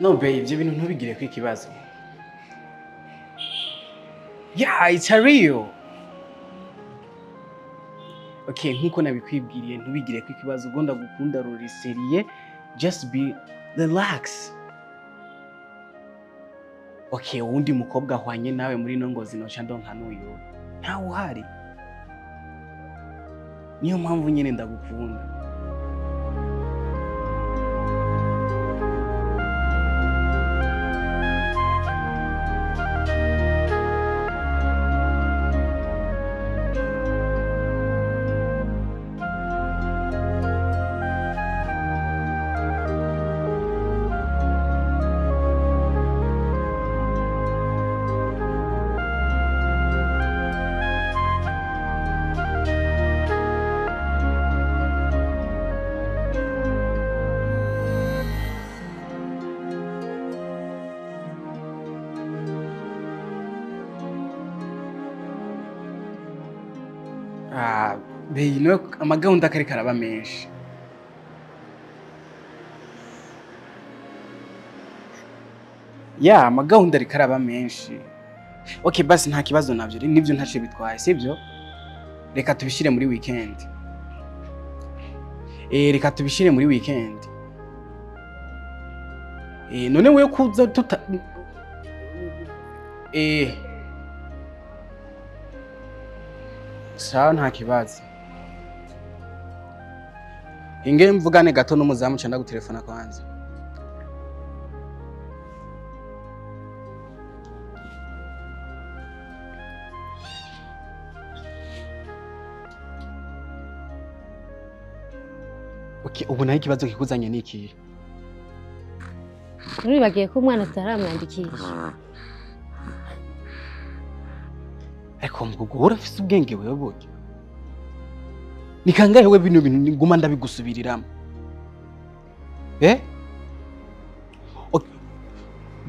No babe, ibyo bintu ntubigire ko ikibazo. Yeah, it's a real. Okay, nkuko nabikwibwiriye ntubigire ko ikibazo ugonda gukunda ruri seriye, just be relax. Okay, uwundi mukobwa ahwanye nawe muri no ngozi no chando nka n'uyu. Nta uhari. Niyo mpamvu nyene ndagukunda. Bino amagahunda kare karaba menshi. Yeah, amagahunda ari karaba menshi. Okay, basi nta kibazo navyo. Nivyo ntace bitwaye, sibyo? Reka tubishire muri weekend. Reka tubishire muri weekend. None wewe kuza tuta sawa nta kibazo. Inge mvugane gato n'umuzamu cyanda gutelefona kwanza. Okay, ubu naho ikibazo kikuzanye niki? Bagiye ko umwana ataramwandikisha. Ariko mugugura afise ubwenge wewe boke. Nikangaye we bino bintu nguma ndabigusubiriramo.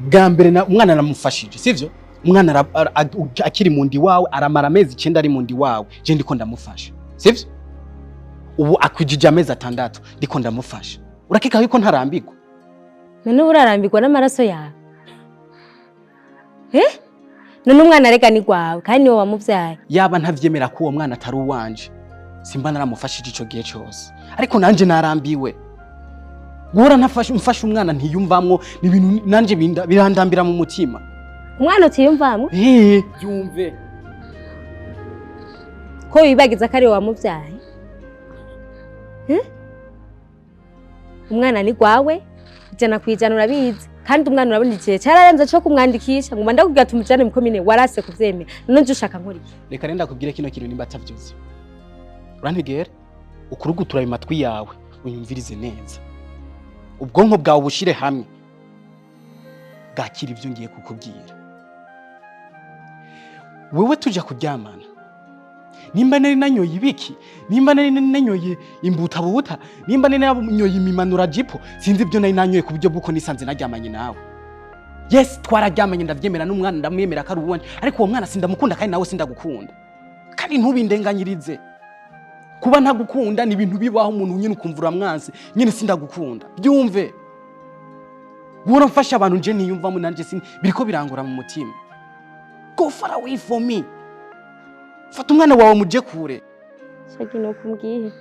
Gambere na umwana namufashije, sivyo? Umwana akiri mundi wawe aramara amezi 9 ari mundi wawe. Je ndiko ndamufasha. Sivyo? Ubu akwijije amezi 6 ndiko ndamufasha. Urakeka yuko ntarambirwa? None urarambirwa n'amaraso yawe? None umwana reka ni gwawe kandi niwe wamuvyaye. Yaba ntavyemera ko uwo mwana atari uwanje. Simba naramufashije ico gihe cyose. Ariko nanje narambiwe. Gura mfasha umwana ntiyumvamwo ni ibintu nanje birandambira mu mutima. Umwana utiyumvamwo? Yumve. Ko wibagiza kare wamuvyaye? Umwana ni gwawe, ijana kwijana urabizi. Kandi umwana urabona igihe cyararenze cyo kumwandikisha ngo ndakubwira tumujane mu komine warase kuvyemera. None nje ushaka nkora iki? Reka renda kubwire kino kintu nimba atavyuze. Urantegera ukurugutura mu matwi yawe unyumvirize neza. Ubwonko bwawe bushire hamwe. Gakira ivyo ngiye kukubwira. Wewe tuja kuryamana. Nimba nari nanyoye ibiki, nimba nari nanyoye imbuta buta, nimba nari nanyoye imimanura jipo, sinzi ibyo nari nanyoye ku buryo buko nisanze naryamanye nawe. Yes, twararyamanye ndavyemera n'umwana ndamwemera ko ari uwanje, ariko uwo mwana sindamukunda kandi nawe sindagukunda. Kandi ntubindenganyirize. Kuba ntagukunda ni ibintu bibaho umuntu nyine ukumvura mwanse, nyine sindagukunda. Byumve. Gura mfasha abantu nje niyumva mu nanje biriko birangura mu mutima. Go far away from me. Fata umwana wawe muje kure. Chaggy no kumbwiye.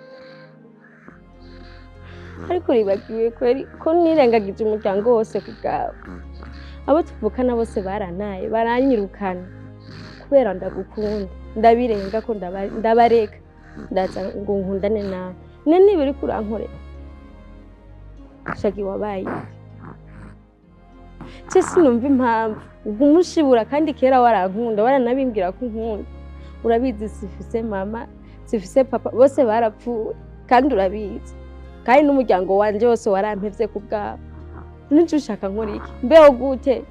Ariko ribagiwe kweri ko nirengagije umuryango wose kugawe. Abo tuvukana bose barantaye, baranyirukana. Kubera ndagukunda. Ndabirenga ko ndabareka. Ndaza ngo nkundane nawe. None biri kurankorera. Chaggy wabaye. Cyese numva impamvu. Umushibura kandi kera warankunda, waranabimbwira ko nkunda. Urabizi sifise mama, sifise papa, bose barapfuye kandi urabizi. Kandi n'umuryango wanje wose warampevye kubwabo. Nje ushaka nkora iki? Mbeho gute?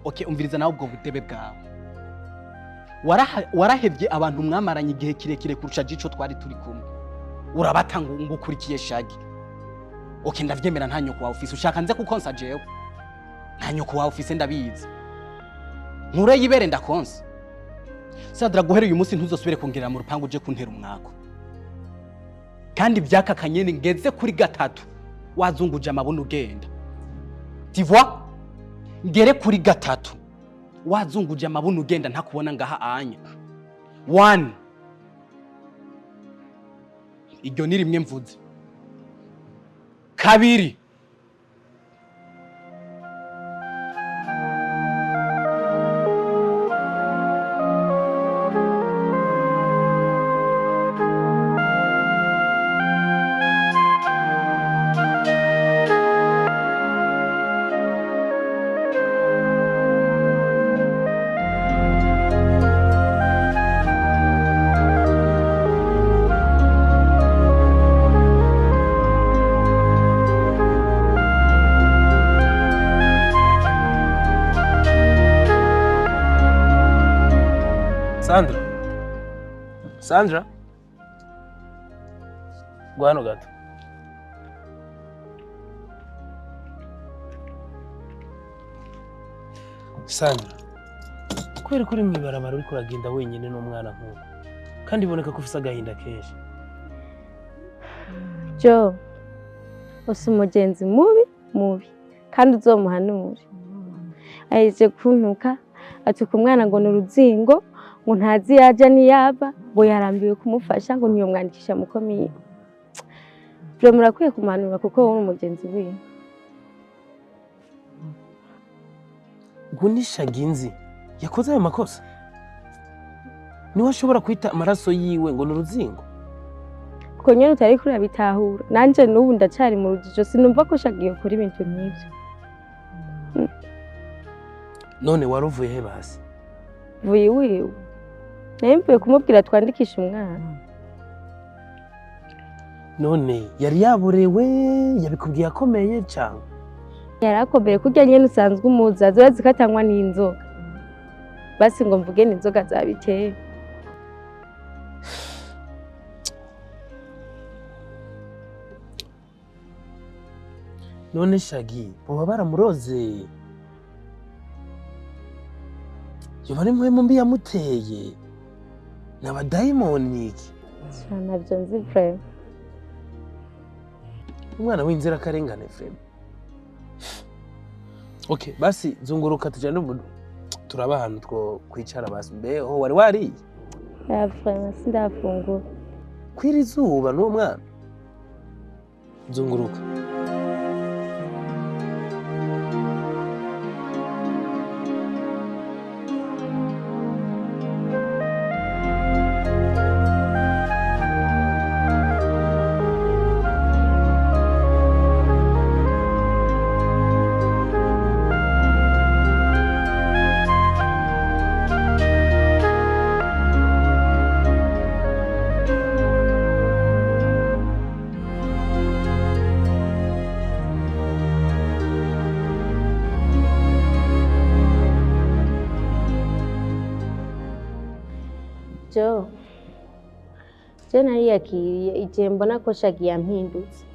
Okay, umviriza nawe ubwo butebe bwawe. Warahevye abantu mwamaranye igihe kirekire kurusha Ijisho twari turi kumwe. Urabata ngo ukurikiye Chaggy. Okay, ndavyemera nta nyoko wa office ushaka nze kukonsa jewe. Nta nyoko wa office ndabizi. Nkure yibere ndakonsa. Sadra guhera uyu munsi ntuzosubire kongerera mu rupangu uje kuntera umwako. Kandi byakakanye ngeze kuri 3. wazunguje amabuno ugenda. Tu vois? Ngere kuri gatatu wazunguje amabuno ugenda ntakubona ngaha anya. 1 iryo ni rimwe mvuze. 2 Sandra? Guhano gato. Sandra, kubera ko uri mwibarabara uri kuragenda wenyine n'umwana nk'uko kandi iboneka ko ufise agahinda kenshi. Jo, usi umugenzi mubi kandi uzomuhanure. Aheje kuntuka ati ku mwana ngo n'uruzingo ngo ntazi yaja niyava ngo yarambiwe kumufasha ngo ntiyomwandikisha mukomeye. Byo murakwiye kumanura kuko wowe umugenzi wiwe. Gunisha ginzi yakoze ayo makosa. Niwe ashobora kwita amaraso yiwe ngo n'uruzingo. Ko nyene utari kuri abitahura. Nanje n'ubu ndacari mu rujijo sinumva ko shagiye kuri ibintu nk'ivyo. None waruvuye he basi? Vuye wiwe. Nempuye kumubwira twandikisha umwana. None yari yaborewe yabikubwiye akomeye cyane. Yarakomeye kurya nyene usanzwe umuza zoba zikatanywa n'inzoga. Basi ngo mvuge n'inzoga zabiteye. None Chaggy boba baramuroze. Yoba ari muhemu mbi yamuteye. N'abadayimoni iki? Cyane byo nzi frère. Umwana w'inzira karengane frère. Okay, basi zunguruka tujane ubu turaba ahantu two kwicara basi mbeho wari wari? Ya frère sindafungura. Kwira izuba n'uwo mwana. Zunguruka. Jo. Je nari yakiriye igihe mbona ko Chaggy yampindutse.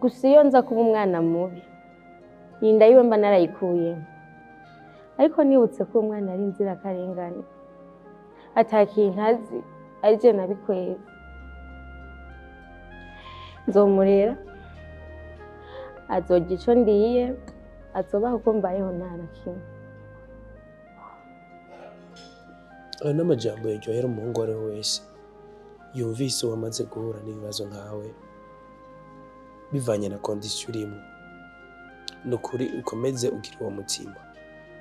Gusa iyo nza kuba umwana mubi. Yinda yiwe mba narayikuye. Ariko nibutse ko umwana ari inzira karengane. Atakintu azi ari je nabikweza. Nzomurera. Azogira ico ndiye. Azobaho ko mbayeho ntana kimwe. N'amajambo yaryohera umuhungu ari wese yumvise wamaze guhura n'ibibazo nkawe bivanye na kondisiyo urimo. Nukuri ukomeze ugira uwo mutima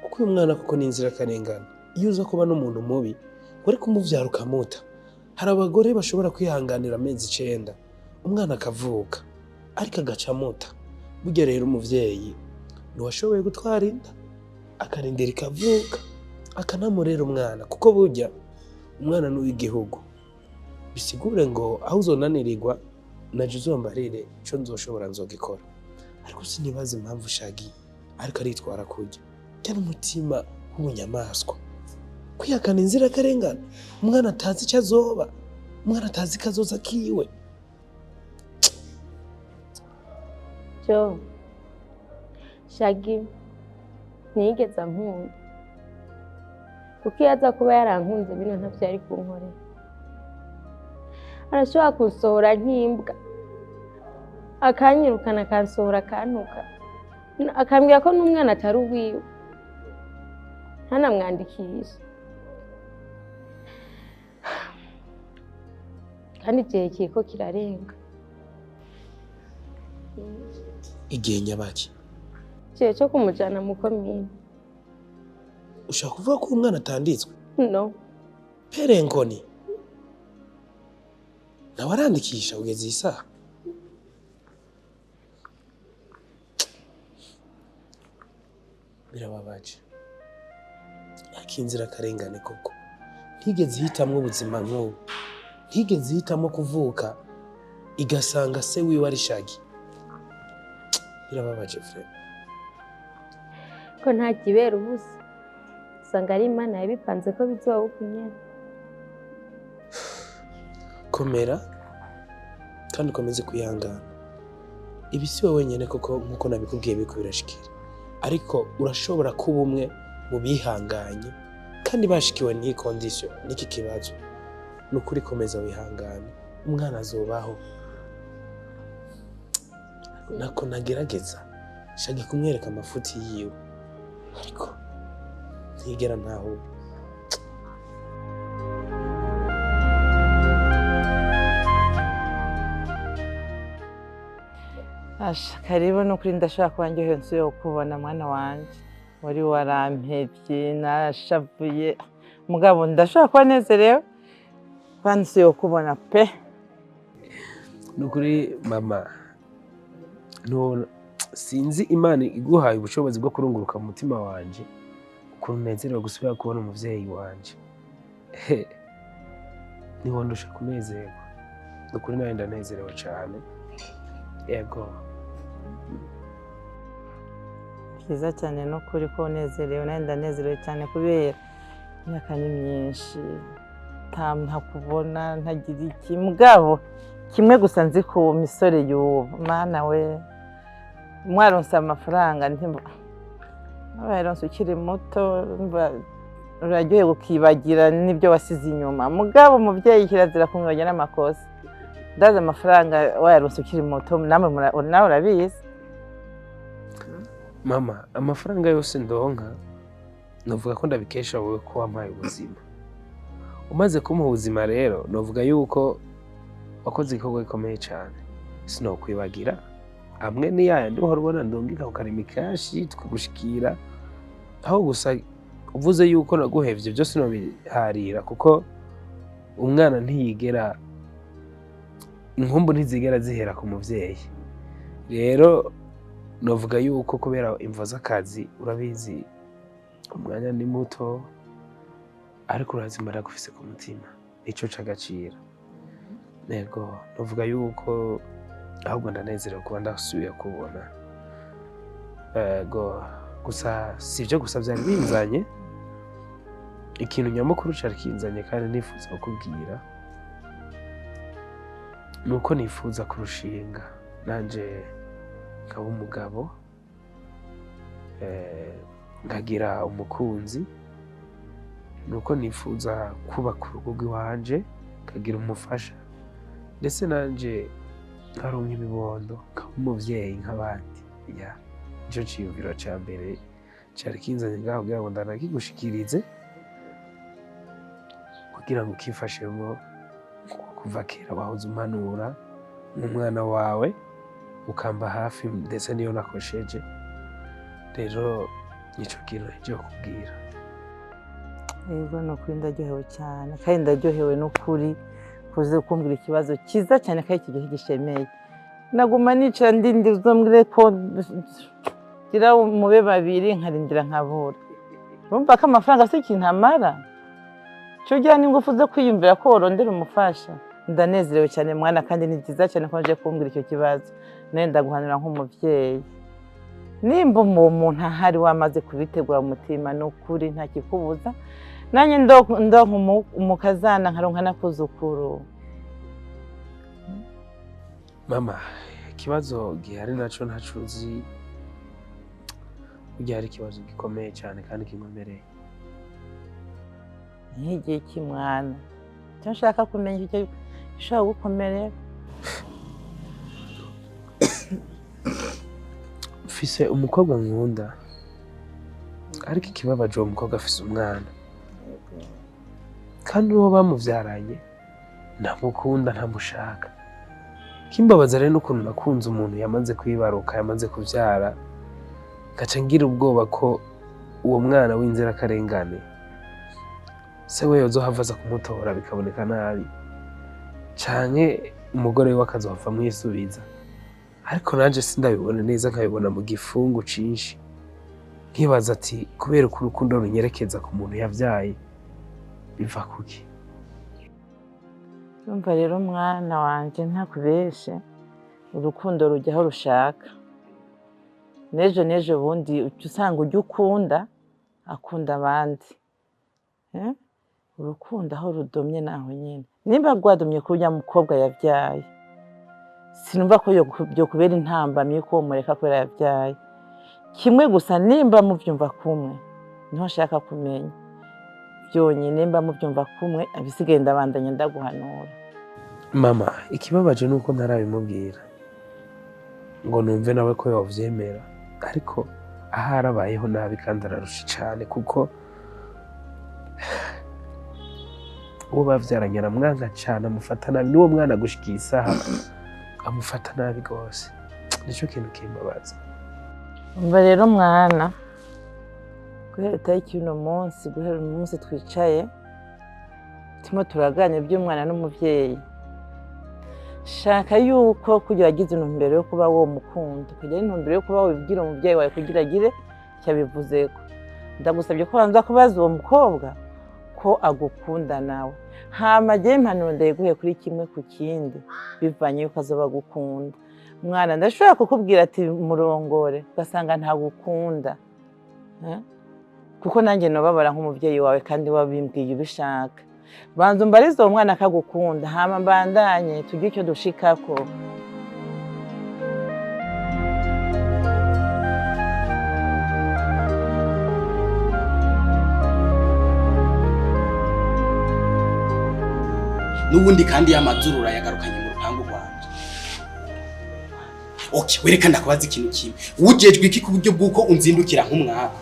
kuko uyu mwana kuko ni inzirakarengane. Iyo uza kuba n'umuntu mubi wari kumuvyara ukamuta, hari abagore bashobora kwihanganira amezi 9 umwana akavuka ariko agaca amuta. Burya rero umuvyeyi ntiwashoboye gutwara inda akarindira ikavuka akanamurera umwana kuko burya umwana n'uw'igihugu. Bisigure ngo aho uzonanirirwa naje uzombarire ico nzoshobora nzogikora. Ariko sinibaza impamvu Chaggy ariko aritwara kurya cyane umutima w'ubunyamaswa. Kwihakana inzira karengana umwana atazi icyo azoba, umwana atazi kazoza kiwe. Jo. Chaggy nigeze ankunda. Kuko iyo aza kuba yarankunze bino ntavyo yari kunkorera. Arashobora kusohora nk'imbwa akanyirukana akansohora akantuka akambwira ko n'umwana atari uwiwe ntanamwandikisha kandi igihe kiriko kirarenga. Igihe nyabaki Igihe cyo kumujana mu komine. ushaka kuvuga ko umwana atanditswe? No. Perenkoni nawe arandikisha ugeze isaha? Birababaje ariko inzira karengane koko ntigeze hitamwo ubuzima nk'ubu, ntigeze hitamo kuvuka igasanga se wiwe ari Chaggy. Birababaje frere Ko nta kibera ubusa usanga ari Imana yabipanze ko bizoba ukunyene. Komera kandi ukomeze kwihangana. Ibi si wowe wenyine koko nkuko nabikubwiye biko birashikira, ariko urashobora kuba umwe mu bihanganye kandi bashikiwe n'iyi condition n'iki kibazo. Nukuri komeza wihangane, umwana azobaho. Nako nagerageza Chaggy kumwereka amafuti yiwe ariko ntigera ntaho. Asha karibu no kuri ndashaka kwanjye nsi yo kubona mwana wanje wari warampevye nashavuye mugabo ndashaka kwanezerewe kwansi yo kubona pe. Nukuri mama no sinzi Imana iguhaye ubushobozi bwo kurunguruka mu mutima wanje ukuntu nezerewe gusubira kubona umuvyeyi wanje. Niho ndusha kunezerwa. Nukuri nawe ndanezerewe cyane. Yego. Kiza cyane no kuri ko nezerewe nawe ndanezerewe cyane kubera imyaka ni myinshi ntakubona ntagira iki mugabo kimwe gusa nzi ku misore y'ubu mana we mwaronse amafaranga ntimba abaronse ukiri muto uraryoye gukibagira n'ibyo wasize inyuma mugabo umuvyeyi kirazira kumwibagira n'amakosa ndaza amafaranga wayaronse ukiri muto nawe urabizi. Mama amafaranga yose ndonka novuga ko ndabikesha wowe ko wampaye ubuzima. Umaze kumuha ubuzima rero novuga yuko wakoze igikorwa gikomeye cyane. Sinokwibagira amwe ni yayandi uhora ubona ndongika ukarema ikashi tukagushikira aho gusa uvuze yuko naguhevye byose nobiharira kuko umwana ntiyigera inkumbu ntizigera zihera ku muvyeyi. Rero novuga yuko kubera imvo z'akazi urabizi umwanya ni muto ariko urazimara gufise ku mutima ico c'agaciro. Nego novuga yuko ahubwo ndanezerewe kuba ndasubiye kubona. Ego gusa sivyo gusa byari binzanye ikintu nyamukuru cyari kinzanye kandi nifuza kukubwira nuko nifuza kurushinga nanje nkaba umugabo ngagira umukunzi. Nuko nifuza kubaka urugo rw'iwanje kagira umufasha ndetse nanje nkaronka ibibondo nkaba umuvyeyi nk'abandi. Nico ciyumviro ca mbere cari kinzanye ngaho kugira ngo ndanakigushikirize kugira ngo ukifashemwo kuva kera wahoze umpanura nk'umwana wawe ukamba hafi ndetse niyo nakosheje. Rero nico kintu cyo kubwira. Yego no kuri ndaryohewe cyane kandi ndaryohewe no kuri kuze kumbwira ikibazo kiza cyane kandi kigihe gishemeye. Naguma nicara ndindizomwire ko gira umube babiri nkarindira nkabura. Urumva ko amafaranga se ikintu amara cyo gira n'ingufu zo kwiyumvira ko worondera umufasha. Ndanezerewe cyane mwana kandi ni byiza cyane ko nje kumbwira icyo kibazo nawe ndaguhanura nk'umuvyeyi. Nimba umuntu ahari wamaze kubitegura umutima n'ukuri nta kikubuza nanye ndo umukazana nkaronka nakuzukuru. Mama ikibazo gihari naco ntacuzi kugira ari ikibazo gikomeye cyane kandi kinkomereye. Nk'igihe kimwana cyo nshaka kumenya icyo gishobora gukomerera. mfise umukobwa nkunda ariko ikibabaje uwo mukobwa afise umwana kandi uwo bamuvyaranye ntamukunda ntamushaka. Kimbabaza rero n'ukuntu nakunze umuntu yamaze kwibaruka yamaze kuvyara ngaca ngira ubwoba ko uwo mwana w'inzirakarengane se we yozohava aza kumutora bikaboneka nabi canke umugore we akazohava amwisubiza. Ariko nanje sindabibona neza nkabibona mu gifungu cinshi nkibaza ati kubera ko urukundo runyerekeza ku muntu yavyaye biva kuki? Urumva rero mwana wanje ntakubeshe urukundo rujya aho rushaka. Nejo bundi usanga ujya ukunda akunda abandi. Urukundo aho rudomye naho nyine. Nimba rwadomye kuri ujya mukobwa yavyaye sinumva ko byo kubera intambamye ko mureka kubera yavyaye. Kimwe gusa nimba muvyumva kumwe niho nshaka kumenya. Byonyine nimba muvyumva kumwe abisigaye ndabandanya ndaguhanura. Mama, ikibabaje nuko ntarabimubwira ngo numve nawe ko yavyemera, ariko aharabayeho nabi kandi ararusha cyane kuko uwo bavyaranye aramwanga cyane amufata nabi, n'uwo mwana gushikira isaha amufata nabi gose. Nico kintu kimbabaza. Umva rero mwana, guhera tariki uno munsi, guhera umunsi twicaye turimo turaganira by'umwana n'umuvyeyi. Shaka yuko kugira agize intumbero yo kuba wo mukunda, kugira intumbero yo kuba wibwira umuvyeyi wawe kugira agire cyabivuzeko. Ndagusabye ko banza kubaza uwo mukobwa ko agukunda nawe. Hama je impanuro ndayiguhe kuri kimwe ku kindi bivanye yuko azoba gukunda. Mwana ndashobora kukubwira ati murongore ugasanga ntagukunda. Kuko nanjye nobabara nk'umuvyeyi wawe kandi wabimbwiye ubishaka. Banza umbarize uwo mwana akagukunda hama mbandanye tugire icyo dushikako. Nubundi kandi y'amazurura yagarukanye mu rupangu rwanje. Okay, wereka ndakubaza ikintu kimwe. Ujejwe iki ku buryo bwuko unzindukira nk'umwaka?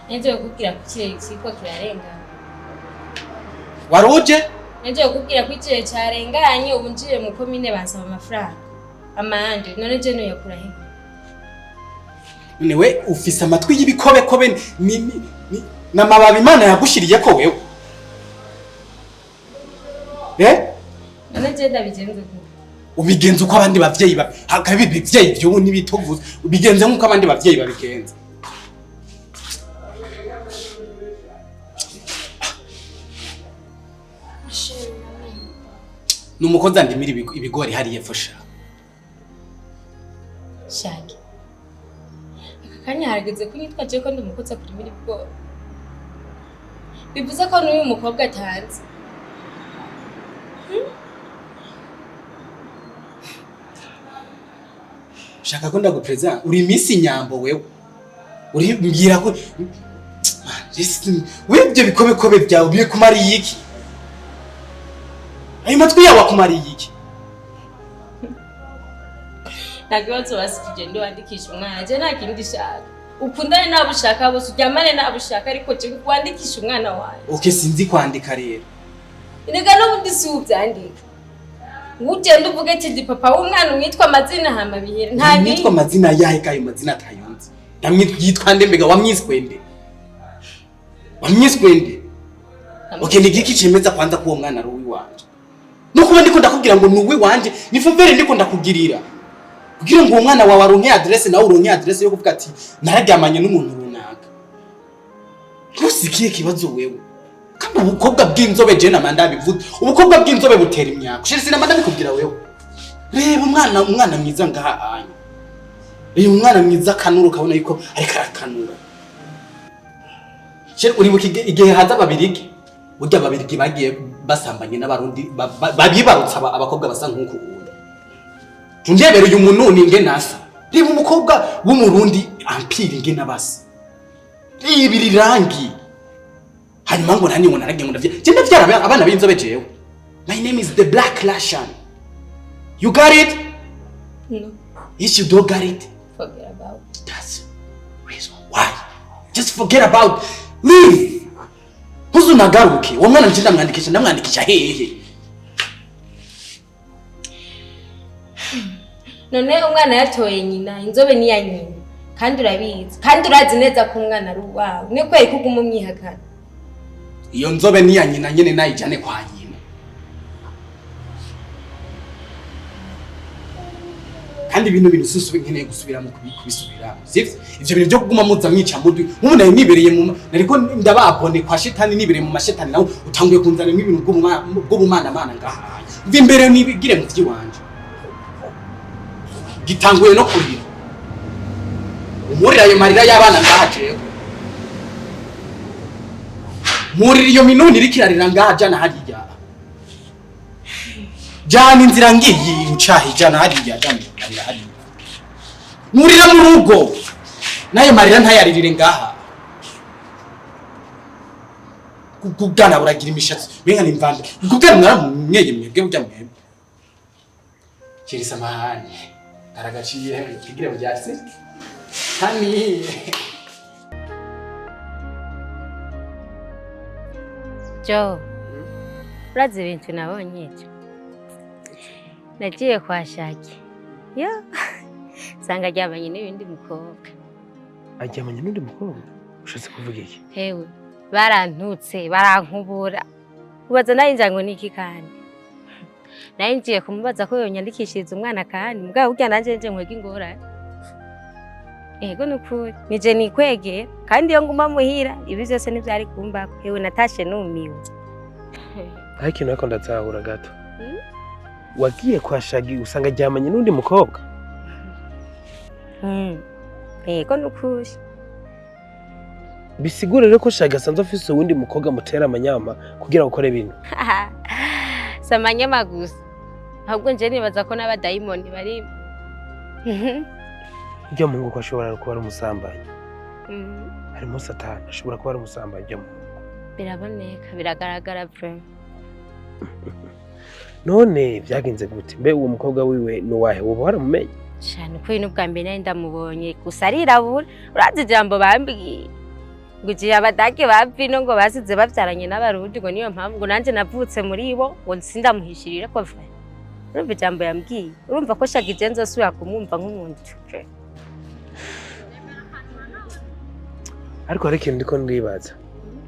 Nje kukubwira ko ikirere kiriko kirarenga. Waroje? Nje kukubwira ko ikirere cyarenganye ubu njiye mu komine bansaba amafaranga. Amahande none je no yakura he? None we ufise amatwi y'ibikobekobe n'amababi Imana yagushiriye ko wewe. None je ndabigenze gute? Ubigenze uko abandi bavyeyi hakabi bivyeyi byo n'ibitovuze. Ubigenze nkuko abandi bavyeyi babigenze. Numukoza ndimira ibigori hariye fasha. Chaggy. Akanya harageze kunyitwa je ko ndumukoza kurimira ibigori. Bivuze ko n'uyu mukobwa atanze. Shaka ko ndagupreza uri misi nyambo wewe. Uri mbwira ko webye bikobekobe byawe biye kumari yiki. Ayo matwi yawe akumari yiki. Nagiwazo basije ndo andikisha umwana je nakindi shaka. Ukundane nabushaka bose uryamane nabushaka ariko je kwandikisha umwana wawe. Okay, sinzi kwandika rero. Inega n'ubundi si ubyandika. Ugenda uvuga ati ndi papa w'umwana umwitwa amazina hama bihere nta ni nitwa amazina yahe kayo mazina atayonze. Yitwa nde mbega wamwiswende? Wamwiswende? Okay, ni giki cemeza kwanza ko uwo mwana ari uwiwanje. No kuba ndiko ndakubwira ngo nuwe wanje ni favere ndiko ndakugirira. Kugira ngo uwo mwana wawe aronke adresse nawe uronke adresse yo kuvuga ati nararyamanye n'umuntu runaka. Kusikiye kibazo wewe. Kandi ubukobwa bw'inzobe je na manda bivuze. Ubukobwa bw'inzobe butera imyaka. Shiri sina manda bikubwira wewe. Reba umwana mwiza ngaha anya. Uyu mwana mwiza kanuru kabona yuko ariko arakanura. Shiri uri bukige igihe haza babirige. Burya babirige bagiye basambanye n'abarundi babibarutsa abakobwa basa nk'uko ubundi. Tunjebere uyu muntu ninge nasa. Reba umukobwa w'umurundi ampiri nge nabasa. Ibiri rangi. Hanyuma ngo nani ngo narage ngo ndavye. Je ndavyara abana b'inzobe jewe. My name is the Black Russian. You got it? No. Yes, you don't got it. Forget about it. Just forget about leave. Ntuzunagaruke. Uwo mwana njye ndamwandikisha hehe. None umwana yatoye nyina, inzobe ni ya nyina. Kandi urabizi. Kandi urazi neza ko umwana ari uwawe. Ni kweri ko uguma umwihakana. Iyo nzobe ni ya nyina nyene nayijane kwa nyina. Kandi bintu susubi nkeneye gusubira mu kubisubira. Sivyo? Ivyo bintu byo kuguma muza mwica mudwi. Nk'ubu nayo nibereye mu nariko ndababone kwa shetani nibereye mu mashetani nawe utanguye kunzana ibintu bw'ubumana ngaha. Mvi imbere nibigire mu vyiwanje. Gitanguye no kurira. Umurira ayo marira y'abana ngaha jewe. Murira iyo minuni irikirarira ngaha jana hariya. Jana inzira ngiyi ucahi jana hariya jana hariya. Murira mu rugo. Nayo marira ntayaririre ngaha. Kugana buragira imishatsi. Benga nimvande. Kugana mwaramumweye mwebwe burya mwebwe. Kirisa mahani. Aragaciye kigira byatsi. Hani. Jo. Urazi ibintu nabonye ejo. Nagiye kwa Chaggy. Yo. Sanga ryamanye n'ibindi mukobwa. Ajyamanye n'undi mukobwa? Ushatse kuvuga iki? Hewe. Barantutse, barankubura. Ubaza nayo injango niki kandi. Nayo ngiye kumubaza ko yonyandikishiriza umwana kandi mugabo burya nanje nje nkwega ingorane. Ego nukuri nije nikwege kandi iyo nguma muhira ibi byose ntibyari kumbako. Hewe natashe numiwe. Ariko nako ndatahura gato. Wagiye kwa Chaggy usanga ajyamanye n'undi mukobwa? Ego nukuri. Bisigura rero ko Chaggy asanzwe afise uwundi mukobwa mutera amanyama kugira ukore bintu. Samanyama gusa. Ahubwo nje nibaza ko n'abadayimoni bari. Ibyo mungu ko ashobora kuba ari umusambanyi. Harimo Satani ashobora kuba ari umusambanyi byo. Biraboneka, biragaragara pre. None byagenze gute? Mbe uwo mukobwa wiwe no wahe ubu waramumenye? Cyane ko ino bwa mbere nari ndamubonye gusa arirabura. Urazi ijambo bambwiye. Gugiye abadage bavino ngo basize bavyaranye n'abarundi ngo niyo mpamvu ngo nanje navutse muri bo ngo sindamuhishirira ko vaye. Urumva ijambo yambwiye. Urumva ko Chaggy genzo suya kumwumva nk'umuntu. Ariko hari ikintu ndiko ndibaza.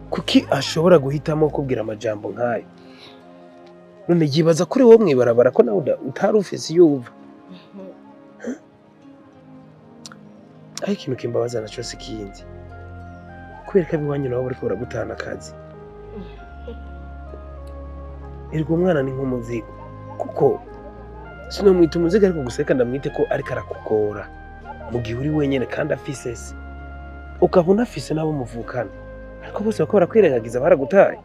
Kuki ashobora guhitamo kubwira amajambo nkayo? None yibaza kuri wowe mwibarabara ko nawe utari ufise yuva. Ariko ikintu kimbabaza naco sikindi. Kubera ko biwanyu nawe bariko baragutana akazi. Ergo umwana ni nk'umuzigo. Kuko sino mwita umuzigo ariko guseka ndamwite ko ariko arakugora. Mu gihe uri wenyene kandi afise se. Ukabona afise nabo muvukana. Ariko bose bakora kwirengagiza baragutaye.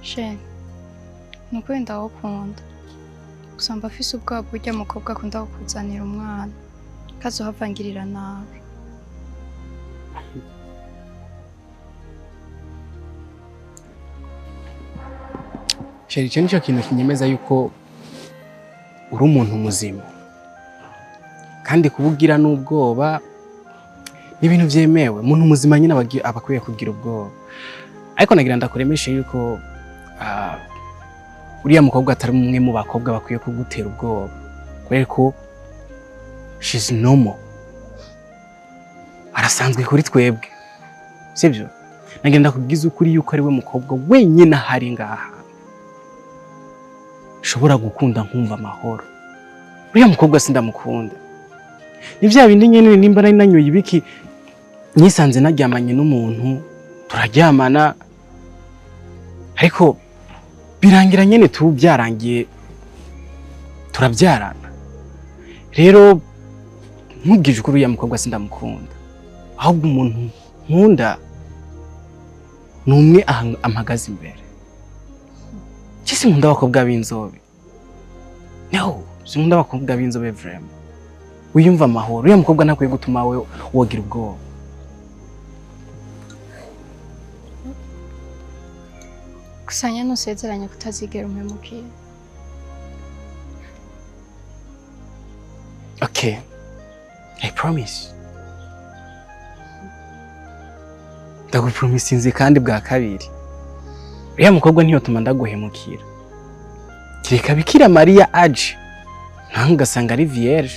She. Nuko ndawukunda. Gusa mba afise ubwoba burya mukobwa akunda kukuzanira umwana. Kazohavangirira nawe. Sheri cyo nico kintu kinyemeza yuko uri umuntu muzima. Kandi kubugira n'ubwoba n'ibintu vyemewe. Umuntu muzima nyine abakwiye kugira ubwoba. Ariko nagira ndakuremeshe yuko uriya mukobwa atari umwe mu bakobwa bakwiye kugutera ubwoba. Kubera ko she's normal. Arasanzwe kuri twebwe. Sibyo? Nagira ndakugize ukuri yuko ari we mukobwa wenyine ahari ngaha. Shobora gukunda nkumva amahoro. Uriya mukobwa sindamukunda. Ni bya bindi nyene nimba nari nanyoye ibiki nisanze naryamanye n'umuntu turaryamana ariko birangira nyene byarangiye turabyarana. Rero nkubwije ukuri uriya mukobwa sindamukunda. Ahubwo umuntu nkunda numwe ampagaze imbere. Kisi nkunda abakobwa b'inzobe. No, sinkunda abakobwa b'inzobe vraiment. Uyumva amahoro, uriya mukobwa ntakwiye gutuma we wogira ubwoba. Kusanya nusezeranya kutazigera umpemukira. Okay. I promise. ndagupromisinze kandi bwa kabiri uriya mukobwa ntiyotuma ndaguhemukira kireka Bikira Mariya aje ntange ugasanga ari vierge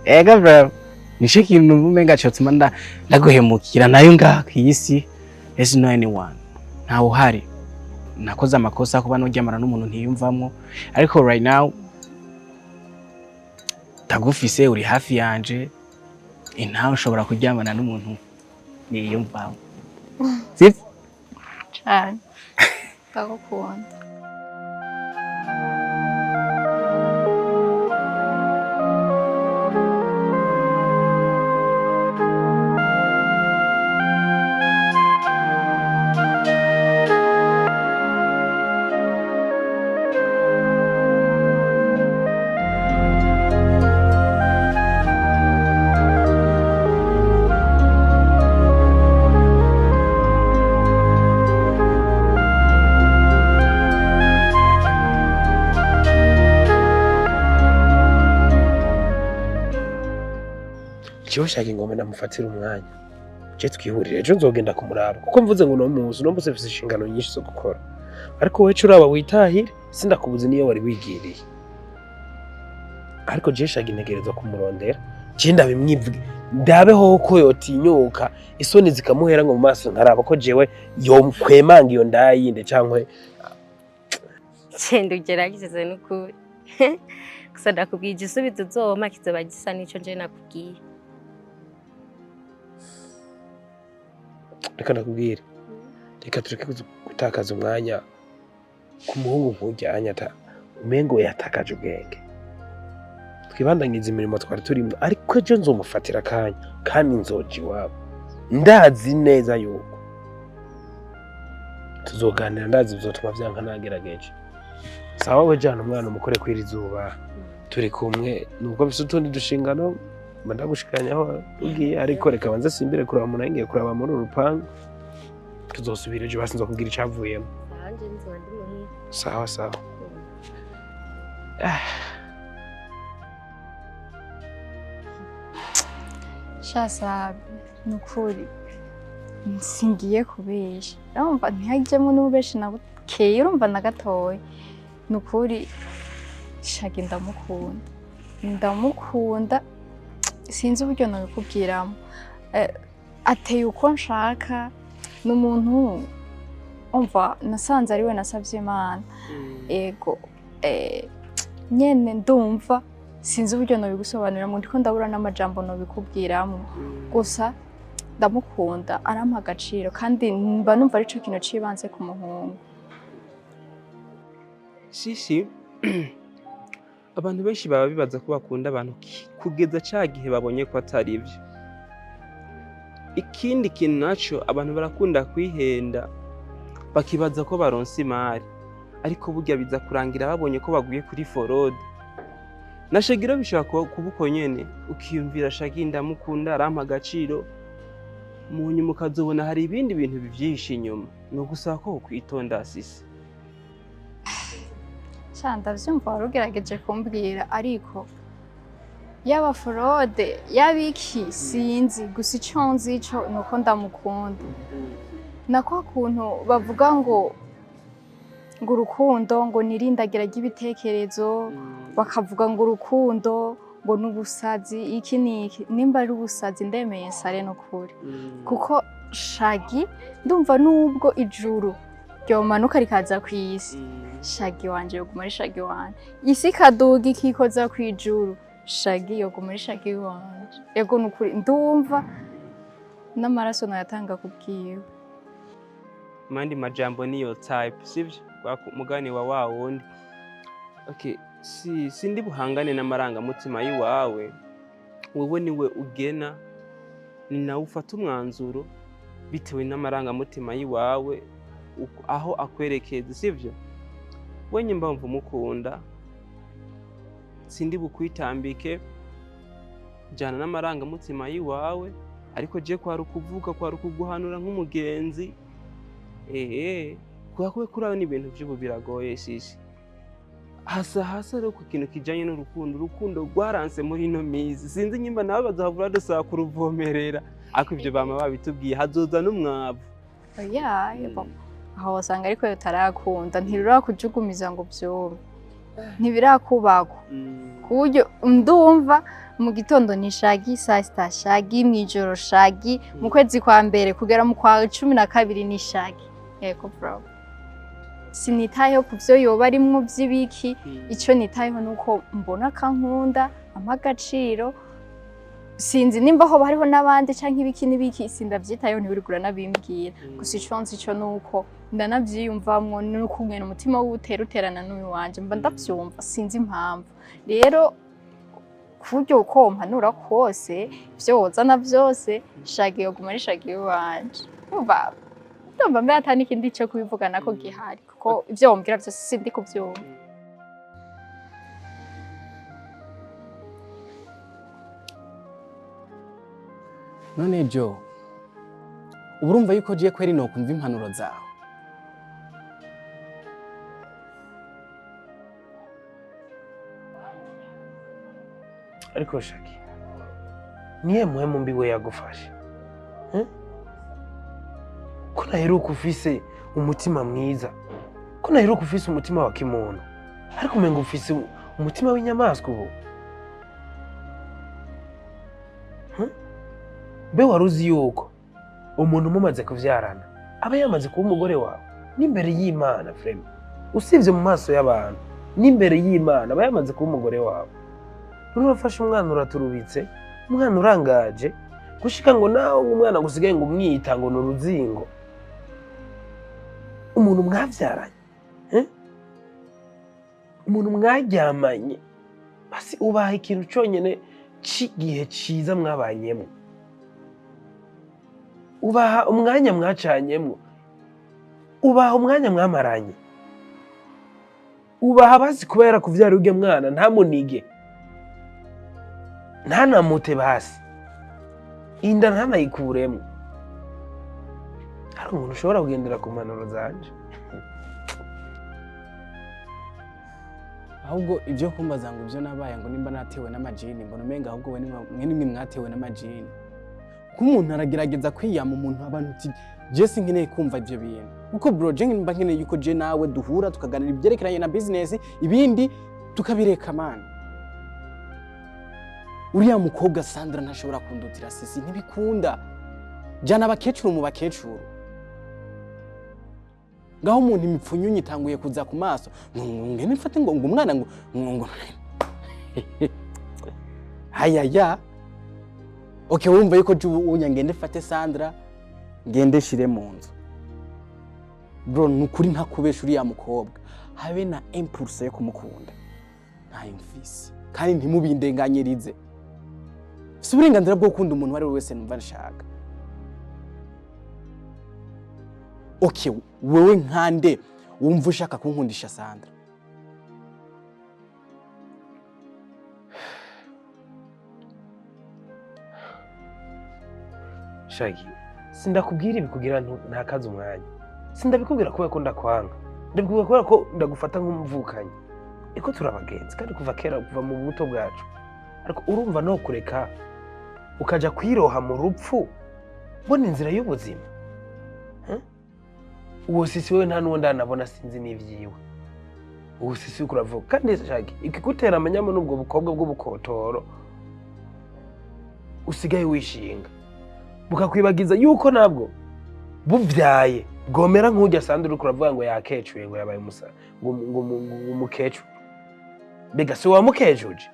ega bro nishe kintu umenga cyotuma ndaguhemukira nayo ngaha ku isi there's no anyone ntawe uhari nakoze amakosa kuba noryamana n'umuntu ntiyumvamwo ariko right now tagufise uri hafi yanje ntawe ushobora kuryamana n'umuntu niyumvamwo sivyo cyane ndagukunda Shaggy ngome namufatira umwanya je twihurire ejo nzogenda kumuraba kuko mvuze ngo no muzi no muse fise inshingano nyinshi zo gukora ariko we curaba witahire sindakubuze niyo wari wigiriye ariko je Shaggy ntegerezwa kumurondera je ndabimwivuge ndabeho ko yotinyuka isoni zikamuhera ngo mu maso ntaraba ko jewe yo kwemanga iyo ndayinde cankwe Cendo gerageze n'ukuri gusa ndakubwiye igisubizo uzoma kizoba gisa n'ico nje nakubwiye reka nakubwire reka tureke gutakaza umwanya ku muhungu nk'ujyanye umengo yatakaje ubwenge twibandangiza imirimo twari turimo ariko ejo nzomufatira akanya kandi nzoja iwabo ndazi neza yuko tuzoganira ndazi bizotuma vyanka nagerageje sawa we jana umwana umukore kwira izuba turi kumwe nubwo bise utundi dushingano ndagushikanyaho ugiye ariko reka banze simbire kuraba umuntu ngiye kuraba muri urupangu tuzosubira ejo basi nzokubwira icavuyemo Anje nzandi muhira sawa sawa shasabe nukuri nsingiye kubesha urumva ntihajyemo n'ubeshi na bukeye urumva na gatoya nukuri Shaggy ndamukunda sinzi uburyo nabikubwiramo ateye uko nshaka n'umuntu umva nasanze ari we nasabye Imana ego nyene ndumva sinzi uburyo nabigusobanurira mu ndiko ndabura n'amajambo nabikubwiramo gusa ndamukunda arampa agaciro kandi mba numva arico kintu cibanze ku muhungu sisi abantu benshi baba bibaza ko bakunda abantu kugeza ca gihe babonye ko atari ivyo ikindi kintu naco abantu barakunda kwihenda bakibaza ko baronse imari ariko burya biza kurangira babonye ko baguye kuri forode na Shaggy bishobora kuba uko nyene ukiyumvira Shaggy ndamukunda arampa agaciro mu nyuma ukazobona hari ibindi bintu bivyihishe inyuma ni ugusaba ko ukwitonda sisi ndavyumva warugerageje kumbwira ariko yaba forode yabiki sinzi gusa ico nzi ico nuko ndamukunda na kwa kuntu bavuga ngo urukundo ngo nirindagira ry'ibitekerezo bakavuga ngo urukundo ngo n'ubusazi iki niki nimba ari ubusazi ndemeye sare no kuri kuko Shaggy ndumva nubwo ijuru ryomanuka rikaza ku isi Shaggy wanje yoguma ari Shaggy wanje isi kaduga ikikoza ku ijuru Shaggy yoguma ari Shaggy wanje yego nukuri ndumva n'amaraso nayatanga kubwiwe mandi majambo niyo type sivyo mugani wa wundi okay sindi buhangane n'amaranga mutima yiwawe wewe niwe ugena ni nawe ufata umwanzuro bitewe n'amaranga mutima yiwawe aho akwerekeza sivyo wenye mbamva umukunda sindi bukwitambike jana n'amaranga mutima yiwawe ariko je kwari ukuvuga kwari ukuguhanura nk'umugenzi kuba kuraba n'ibintu by'ubu biragoye sisi hasa rero ku kintu kijanye urukundo rwaranse muri ino mizi sinzi nyimba nabo bazahavura dusaba kuruvomerera ariko ivyo bama babitubwiye hazoza n'umwavu oya aho wasanga ariko utarakunda ntirurakujugumiza ngo vyume ntibirakubako kuburyo ndumva mu gitondo ni Chaggy, saa sita Chaggy, mw'ijoro Chaggy, mu kwezi kwa mbere kugera mu kwa 12 ni Chaggy. Yego bro. Sinitayeho kuvyo yoba arimwo vy'ibiki, ico nitayeho nuko mbona kankunda, amagaciro. Sinzi nimba ho bariho nabandi canke ibiki nibiki sindavyitayeho ntibirigura nabimbwira. Gusa ico nzi ico nuko ndanavyiyumvamwo n'ukungena umutima w'uterana n'uyu wanje mba ndavyumva sinzi impamvu. Rero kuburyo uko mpanura kose vyozana vyose Chaggy yoguma ari Chaggy wanje. Ndumva mbe atani ikindi cyo kubivugana ko gihari kuko ivyo wombwira vyose sindi kuvyumva. None Jo, urumva yuko je kweri no kumva impanuro zawe? Ariko Chaggy, niye muhemu mbi we yagufashe? Ko naheruka ufise umutima mwiza, ko naheruka ufise umutima wa kimuntu, ariko umenga ufise umutima w'inyamaswa ubu. Mbe waruzi yuko umuntu mumaze kuvyarana aba yamaze kuba umugore wawe n'imbere y'Imana frema, usivye mu maso y'abantu n'imbere y'Imana aba yamaze kuba umugore wawe. Urafashe umwana uraturubitse, umwana urangaje, gushika ngo nawe umwana gusigaye ngo umwita ngo n'uruzingo. Umuntu mwavyaranye, umuntu mwaryamanye, basi ubaha ikintu conyene c'igihe ciza mwabanyemo. Ubaha umwanya mwacanyemo, ubaha umwanya mwamaranye, ubaha basi kubera kuvyara urya mwana ntamunige, ntanamute basi, inda ntanayikuremo. Hari umuntu ushobora kugendera ku mpanuro zanje? Ahubwo ibyo kumbaza ngo ibyo nabaye ngo nimba natewe n'amajini mbona umenga ahubwo we nimwe mwatewe n'amajini. Ko umuntu aragerageza kwiyama umuntu abantu uti je sinkeneye kumva ivyo bintu. Uko bro je nimba nkeneye yuko je nawe duhura tukaganira ibyerekeranye na business ibindi tukabireka man. Uriya mukobwa Sandra ntashobora kundutira sisi ntibikunda. Jana abakecuru mu bakecuru. Ngaho umuntu imipfunyunyi tanguye kuza ku maso. Ngene mfate ngo umwana ngo. Hayaya. Okay, wumva yuko unya ngende fate Sandra ngende shire mu nzu. Bro nukuri ntakubesha uriya mukobwa. Habe na impulse yo kumukunda. Nta imfisi. Kandi ntimubindenganyirize. Si uburenganzira bwo gukunda umuntu wari wese numva nshaka. Okay, wewe nkande wumva ushaka kunkundisha Sandra. Chaggy, sindakubwira ibi kugira ntakaze umwanya. Sindabikubwira kubera ko ndakwanga. Ndabikubwira kubera ko ndagufata nk'umuvukanyi. Iko turabagenzi kandi kuva kera kuva mu buto bwacu. Ariko urumva no kureka ukaja kwiroha mu rupfu mbona inzira y'ubuzima. Uwo sisi wewe nta nuwo ndanabona sinzi n'ivyiwe. Uwo sisi ukuravuga kandi Chaggy ikigutera amanyamo n'ubwo bukobwa bw'ubukotoro usigaye wishinga. Bukakwibagiza yuko nabwo buvyaye bwomera nk'ujya Sandra uri kuravuga ngo yakecuye ngo yabaye umusa ngo umukecu. Mbega si wa mukejuje?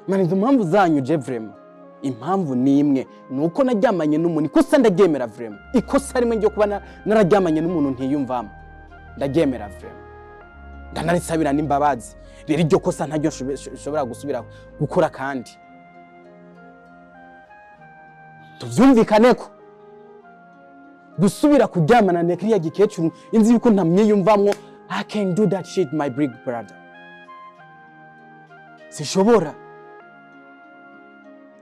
Mani impamvu zanyu je vraiment. Impamvu ni imwe nuko naryamanye n'umuntu ikosa ndagemera vraiment. Ikosa rimwe ryo kuba nararyamanye n'umuntu ntiyumvamo. Ndagemera vraiment. Ndanarisabira n'imbabazi. Rero iryo kosa ntaryo shobora gusubira gukora kandi. Tuvyumvikaneko. Gusubira kuryamana na kiriya gikecuru inzi yuko ntamyiyumvamwo. I can do that shit my big brother. Sishobora.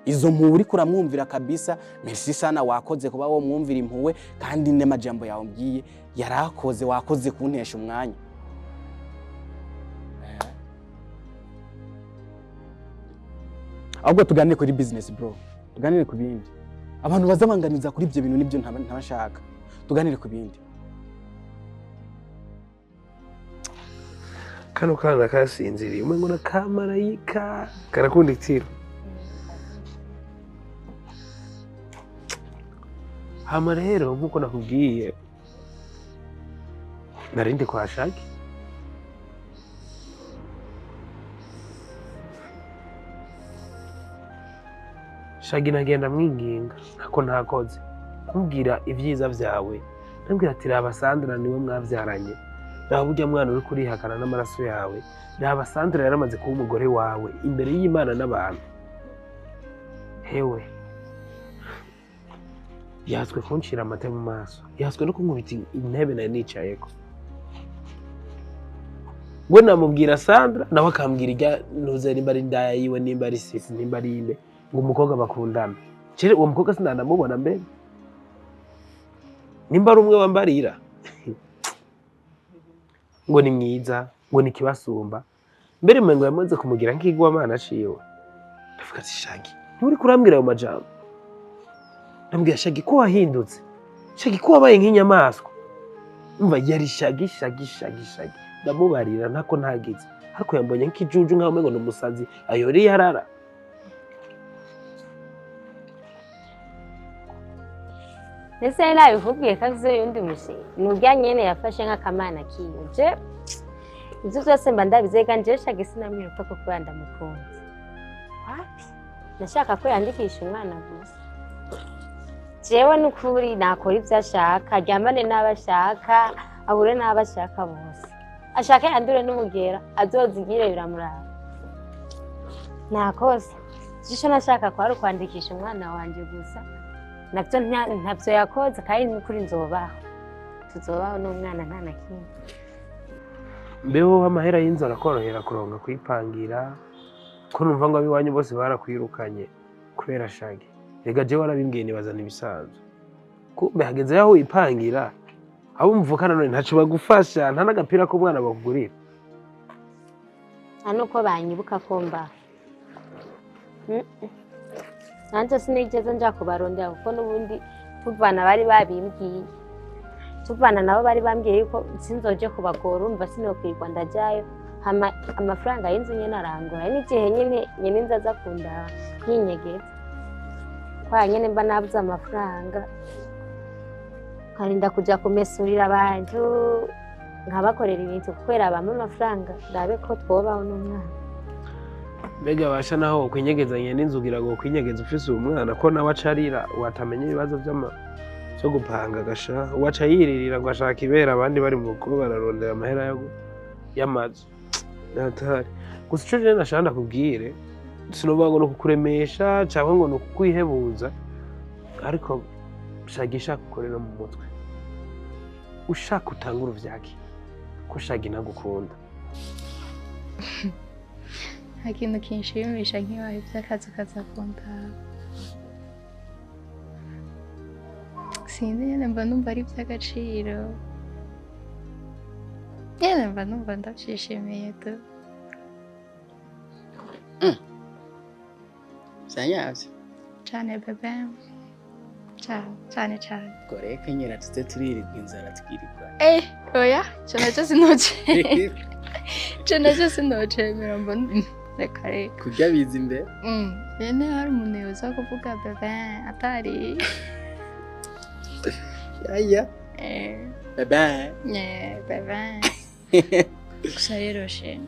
Izo mpuwe kuramwumvira kabisa. Merci sana wakoze kuba wo mwumvira impuwe kandi n'amajambo yawe mbyiye yarakoze wakoze kuntesha umwanya. ahubwo tuganire kuri business bro, tuganire ku bindi. Abantu bazabanganiza kuri ibyo bintu nibyo ntabashaka, tuganire ku bindi. Kano kana kasinziriye umengo na kamarayika karakunda itiro. Hama rero nkuko nakubwiye narinde kwa Chaggy. Chaggy nagenda mwinginga ntako ntakoze kumbwira ivyiza vyawe, nambwira ati raba Sandra niwe mwavyaranye, raba burya mwana uri kurihakana n'amaraso yawe, raba Sandra yaramaze kuba umugore wawe imbere y'Imana n'abantu. Hewe yaswe kunshira amata mu maso, yaswe no kunkubita intebe nari nicayeko. Ngo namubwira Sandra nawe akambwira irya nuze nimba ari ndaya yiwe, nimba ari sisi, nimba ari inde, ngo umukobwa bakundana. Cere uwo mukobwa sinanamubona mbere, nimba ari umwe w'Amarira ngo ni mwiza, ngo ni kibasumba, mbere mwengo yamaze kumugira nk'igwamana ciwe. Ndavuga ati Chaggy nturi kurambwira ayo majambo. Ndambwira Chaggy ko wahindutse, Chaggy ko wabaye nk'inyamaswa. Umva yari Chaggy ndamubarira ntako ntagize, ariko yambonye nk'ijuju nkaho umengo n'umusazi ayori yarara. Ese nabikubwiye kaze yundi mushi nurya nyene yafashe nk'akamana kiyo. Ivyo vyose mba ndabizega nje Chaggy sinamwiruka ko kubanda mukunzi. Wapi? Nashaka ko yandikisha umwana gusa. Jewe n'ukuri nakora ivyo ashaka, aryamane n'abashaka, ahure n'abashaka bose. Ashaka yandure n'umugera, azozigire biramuraba. Nakoze. Ijisho nashaka ko ari kwandikisha umwana wanje gusa. Navyo ntavyo yakoze kandi n'ukuri nzobaho. Tuzobaho n'umwana nta na kimwe. Mbeho amahera y'inzu arakorohera kuronka kwipangira, ko numva ngo abiwanyu bose barakwirukanye kubera Chaggy. Ega jewe warabimbwiye nibazana ibisanzwe. Kumbe hageze yaho ipangira, abo muvukana none ntaco bagufasha, nta n'agapira k'umwana bakugurira. Anuko banyibuka ko mba. Nanje sinigeze nja kubarondera kuko n'ubundi tuvana bari babimbwiye. Tuvana nabo bari bambwiye yuko sinzoje kubagora, umva sinokwirwa ndajayo. Amafaranga y'inzu nyene arangura, n'igihe nyene nzaza kunda nkinyegeza. Kwa nyene mba nabuze amafaranga, karinda kuja kumesurira abantu, nkabakorera ibintu kukwera bamwe amafaranga, ndabe ko twobaho n'umwana. Mbega basha naho kwinyegezanya n'inzugira ngo kwinyegeza ufise umwana ko nawe acarira watamenya ibibazo cyo gupanga gasha, waca yiririra ngo ashaka ibera abandi bari mu rugo bararondera amahera y'amazu. Natari gusa ico je nashaka ndakubwire, sinovuga ngo nukukuremesha cyangwa ngo nukukwihebuza, ariko Chaggy shaka ukorera mu mutwe, ushaka utangura uvyaki ko Chaggy nagukunda. Nta kintu kinshimisha nk'iwawe by'akazi kazakunda. Sinzi nyene mba numva ari iby'agaciro, nyene mba numva ndabyishimiye tu. Sanyavye Cane bebe, cane. koreka nyera tuze turirirwa inzara twirirwa. Oya, ico naco sinocemera mba reka. Kurya biza imbere. Bene hari umuntu yoza kuvuga bebe atari. Yaya. Bebe. Bebe. Gusa rero she.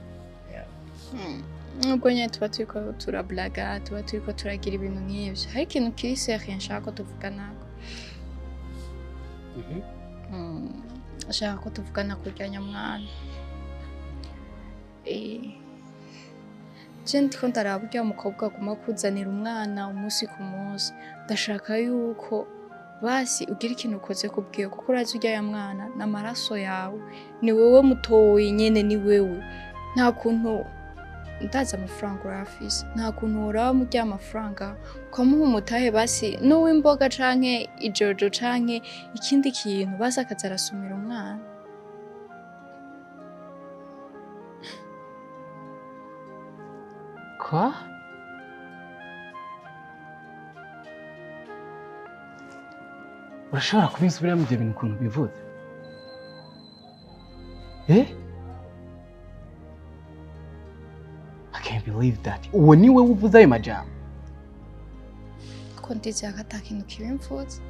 Nubwo nyine tuba turiko turablaga, tuba turiko turagira ibintu nk'ivyo, hari ikintu kiri serieux nshaka ko tuvuganako. Nshaka ko tuvugana kurya nyamwana. Je ndiko ndaraba urya mukobwa aguma kuzanira umwana umunsi ku munsi, ndashaka yuko basi ugira ikintu ukoze kubwiye, kuko urazi urya ya mwana n'amaraso yawe, ni wewe mutoyi nyene, ni wewe. Nta kuntu ndaza amafaranga urafise, nta kuntu uraba murya amafaranga ukamuha umutahe basi n'uw'imboga canke ijojo canke ikindi kintu, basi akaza arasumira umwana. Kwa? urashobora kubinsubiramo ibyo bintu ukuntu bivuze I can't believe that uwo niwe uvuze ayo majambo ko ndizera ko ata kintu kibi mvuze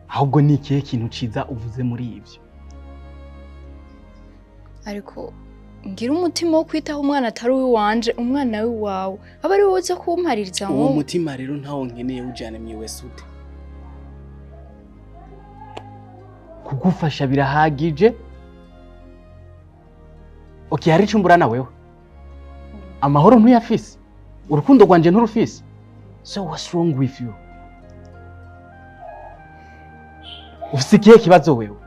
ahubwo ni ikihe kintu ciza uvuze muri ibyo ariko ngira umutima wo kwitaho umwana atari uwanje umwana w'iwawe aba ari wowe uza kumpaririza uwo mutima rero ntawo nkeneye ujane mwiwese ute kugufasha birahagije okay hari icumbura na wewe amahoro ntuyafise urukundo rwanje nturufise so what's wrong with you ufise ikihe kibazo wewe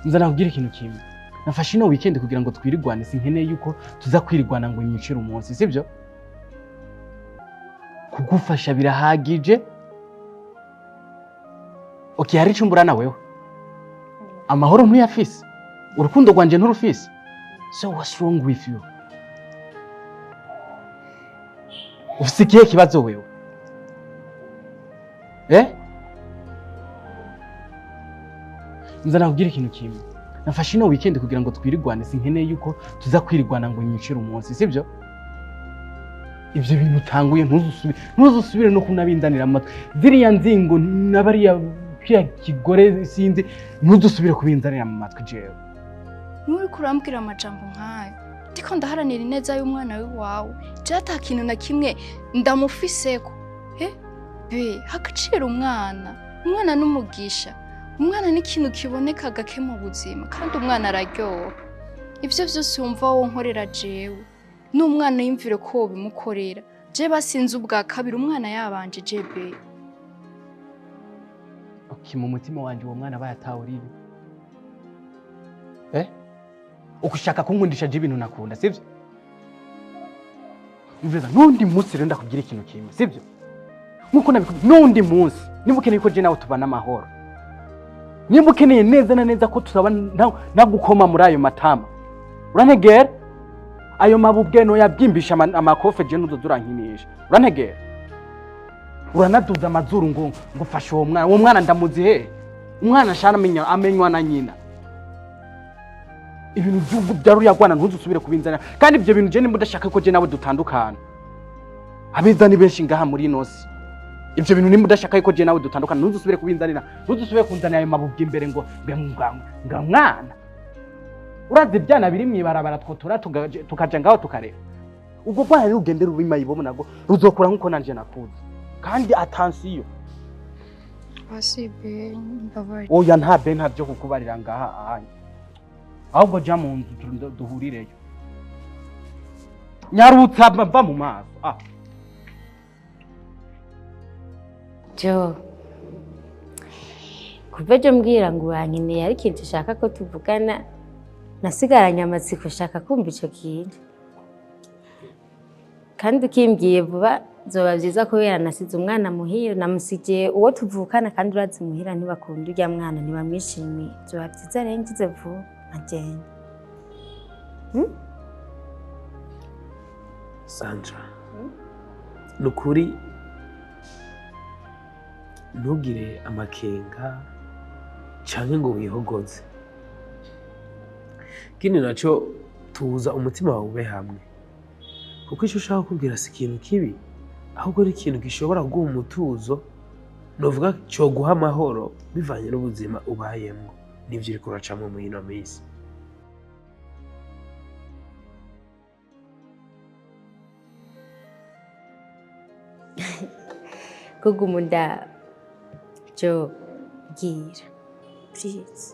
nzana kugira ikintu kimwe nafashe ino weekend kugira ngo twirigwane sinkeneye yuko tuza kwirigwana ngo nyicire umunsi sibyo kugufasha birahagije okay hari icumbura na wewe amahoro ntuyafise urukundo rwanje nturufise so what's wrong with you ufise ikihe kibazo wewe nzana kugira ikintu kimwe nafashe ino weekend kugira ngo twirigwane sinkeneye yuko tuza kwirigwana ngo nyicire umunsi sibyo ibyo bintu utanguye ntuzusubire no kunabindanira amatwi ziriya nzingo n'abariya kigore sinzi ntuzusubire kubindanira mu matwi jewe nturi kurambwira amajambo nk'ayo ndiko ndaharanira ineza y'umwana w'iwawe je ata kintu na kimwe ndamufiseko be hakacira umwana n'umugisha umwana ni ikintu kiboneka gake mu buzima kandi umwana araryoha ibyo byose wumva wowe nkorera jewe n'umwana yimvire ko bimukorera je basinze ubwa kabiri umwana yabanje jebe okay mu mutima wanje uwo mwana bayatawuriye ukushaka kunkundisha je ibintu nakunda sivyo umveza nundi munsi rero ndakugira ikintu kimwe sivyo nkuko nabikubwiye nundi munsi niba ukeneye ko je nawe tubana amahoro niba ukeneye neza na neza ko tuzaba nagukoma muri ayo matama urantegera ayo mabubwe no yabyimbisha amakofe je nuzo durankinisha urantegera uranaduza amazuru ngo fasha uwo mwana ndamuzi he umwana shana amenywa na nyina ibintu by'ubu byaruriya rwana ntuzusubire kubinzana kandi ibyo bintu je nimba udashaka ko je nawe dutandukana abeza ni benshi ngaha muri inosi ibyo bintu nimba udashaka ko je nawe dutandukana ntuzusubire kubinzanira ntuzusubire kunzanira ayo mabubwe imbere ngo mwana uraze byana biri mwibarabara twotora tukaja ngaho tukareba ubwo bwana rero ugendera ubima yibo nago ruzokura nkuko nanje nakuze kandi attention asibe mbabaye oya nta be nta byo kukubarira ngaha ahanye ahubwo jya mu nzu duhurireyo nyarutsa mva mu maso Jo kuva ejo mbwira ngo urankeneye ari ikintu ushaka ko tuvugana nasigaranye amatsiko ushaka kumva icyo kintu kandi ukimbwiye vuba zoba byiza kubera nasize umwana muhira namusigiye uwo tuvukana kandi urazi muhira ntibakunda urya mwana ntibamwishimiye zoba byiza rero ngize vuba agenda Sandra nukuri ntugire amakenga canke ngo wihogoze kini naco tuza umutima wawe ube hamwe kuko icyo ushaka kubwira si ikintu kibi ahubwo ari ikintu gishobora guha umutuzo novuga cyo guha amahoro bivanye n'ubuzima ubayemo n'ibyo uri kuracamo muri ino minsi kugumunda Jo gira please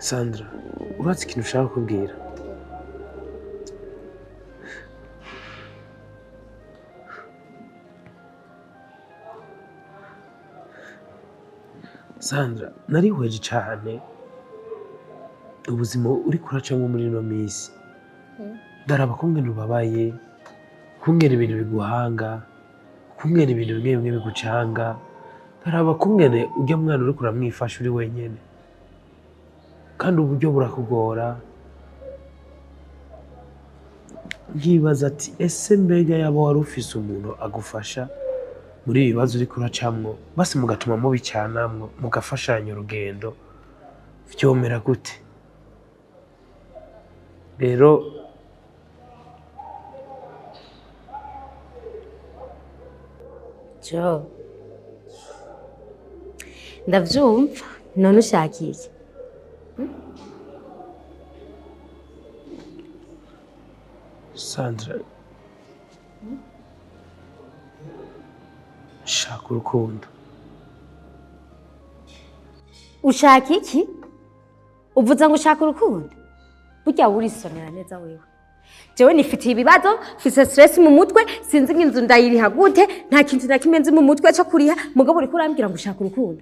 Sandra uratse ikintu ushaka kubwira Sandra narihweje cyane ubuzima uri kuracamo muri ino minsi daraba kungene ubabaye kungene ibintu biguhanga kungene ibintu bimwe bimwe bigucanga daraba kungene ujya mwana uri kuramwifasha uri wenyene kandi uburyo burakugora yibaza ati ese mbega yaba wari ufise umuntu agufasha muri ibi bibazo uriko uracamwo basi mugatuma mubicana mugafashanya urugendo vyomera gute rero Jo ndavyumva none ushakiye Sandra shaka urukundo ushaka iki uvuze ngo ushaka urukundo burya urisonera neza wewe jewe nifitiye ibibazo mfise stress mu mutwe sinzi nk'inzu ndayiriha gute nta kintu na kimwe nzi mu mutwe cyo kuriha mugabo uriko urambwira ngo ushaka urukundo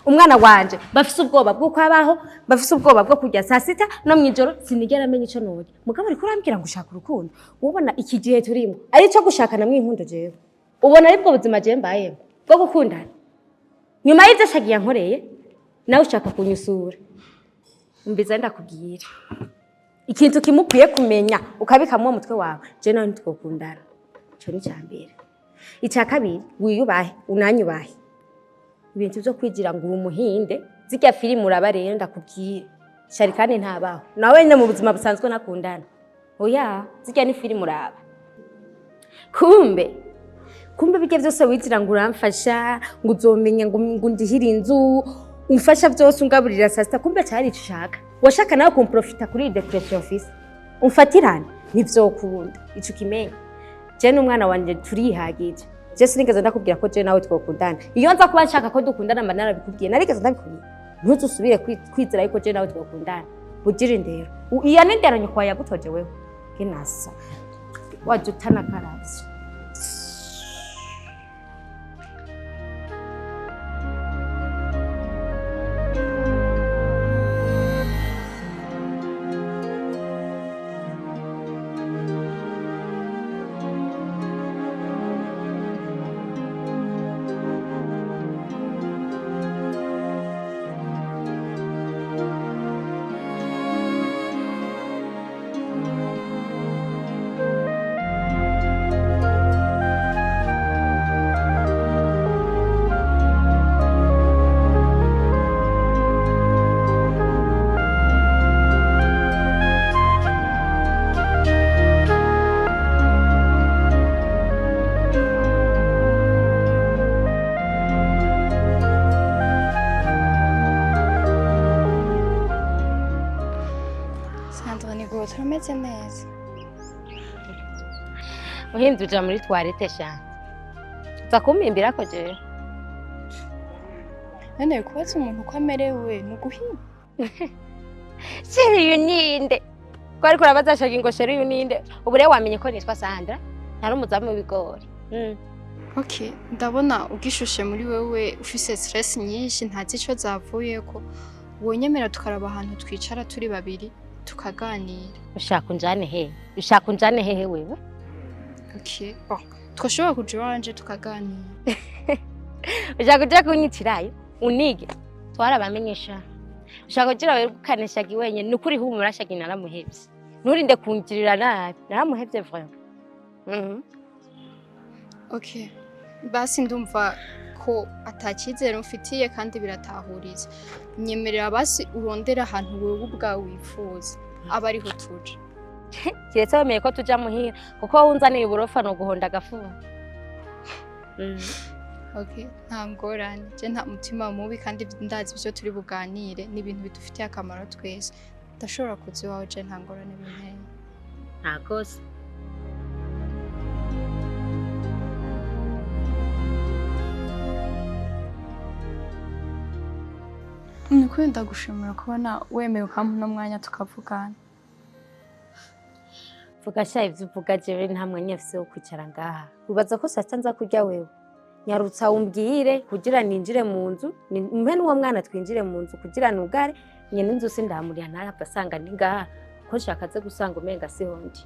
umwana wanje bafise ubwoba bwo kwabaho bafise ubwoba bwo kujya saa sita no mwijoro sinigera amenya ico noje mugabo uriko urambwira ngo ushaka urukundo ubona iki gihe turimo ari cyo gushakana mw'inkundo jewe ubona aribwo buzima je mbayemo bwo gukundana nyuma y'ivyo Chaggy yankoreye nawe ushaka kunyusura umbiza ndakubwira ikintu kimukwiye kumenya ukabikamwo mutwe wawe je nawe ntitwokundana cyo ni cyambere icya kabiri wiyubahe unanyubahe ibintu byo kwigira ngo umuhinde zirya filime uraba rero ndakubwira sharikane ntabaho nawe nyine mu buzima busanzwe nakundana oya zirya ni filime uraba kumbe bijye byose wigira ngo uramfasha ngo uzomenya ngo ndihira inzu umfasha byose ungaburira saa sita kumbe cyari icyo ushaka washaka nawe kumprofita kuri depression office umfatirane ntivyokunda ico kimenya je n'umwana wanje turihagije je sinigeze ndakubwira ko je nawe twokundana iyo nza kuba nshaka ko dukundana mba narabikubwiye narigeze ndabikubwira ntuzusubire kwizera yuko je nawe twokundana bugira indero iya n'indero nyoko yagutoje wewe kinasa waje utana karavyo turameze neza uhinduje muri toilette sha za kumimbira ko je none kubaza umuntu uko amerewe nuguhimba seri yuninde ko ariko urabaza Chaggy ngo seri yuninde ubu rero wamenye ko nitwa Sandra ntari umuzamu w'ibigori okay ndabona ugishushe muri wewe ufise stress nyinshi ntazi ico zavuyeko wonyemera tukaraba ahantu twicara turi babiri tukaganira ushaka unjane hehe wewe okay twashobora kuja wanje tukaganira ushaka kuja kunyitirayo unige twarabamenyesha ushaka kugira wewe ukane Chaggy wenyene nukuri humura Chaggy naramuhevye nturinde kungirira nabi naramuhevye vraiment okay basi ndumva ko atakizera mfitiye kandi biratahuriza nyemerera basi urondera ahantu wewe ubwawe wifuza aba ariho tuje kiretse wemeye ko tuja muhira kuko wunzaniye uburofa no guhonda agafuba okay nta ngorane je nta mutima mubi kandi ndazi ibyo turi buganire n'ibintu bidufitiye akamaro twese ndashobora kuzi wawe je nta ngorane binteye nta kose Nikunda gushimira kubona wemeye ukampa no mwanya tukavugana. Vuga sha ivyo uvuga jewe nta mwanya afise wo kwicara ngaha. Ubaza ko sasa nza kurya wewe. Nyarutsa umbwire kugira ninjire mu nzu, mpe n'uwo mwana twinjire mu nzu kugira nugare, nyene inzu sindamuriya ntarapasanga ni ngaha. Ko shakaze gusanga umenga sihondi.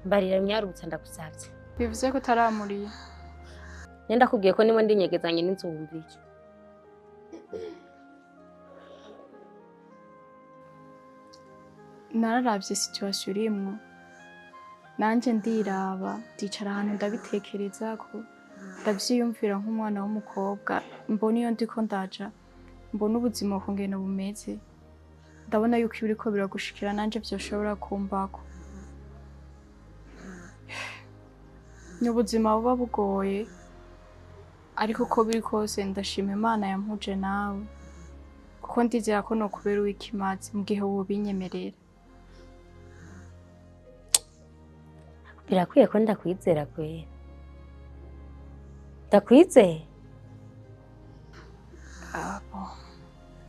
Mbarira nyarutsa ndagusavye. Bivuze ko taramuriye. Nenda kubwiye ko nimo ndinyegezanye n'inzu wumvike. Nararavye situation urimwo nanje ndiraba ndicara ahantu ndabitekereza ko ndavyiyumvira nk'umwana w'umukobwa mbona iyo ndiko ndaja mbona ubuzima kungena bumeze ndabona yuko ibiriko biragushikira nanje vyoshobora kumbako ni ubuzima buba bugoye ariko uko biri kose ndashima Imana yampuje nawe kuko ndizera ko nokubera uw'ikimazi mu gihe wobinyemerera. Birakwiye ko ndakwizera kwera. Ndakwizeye?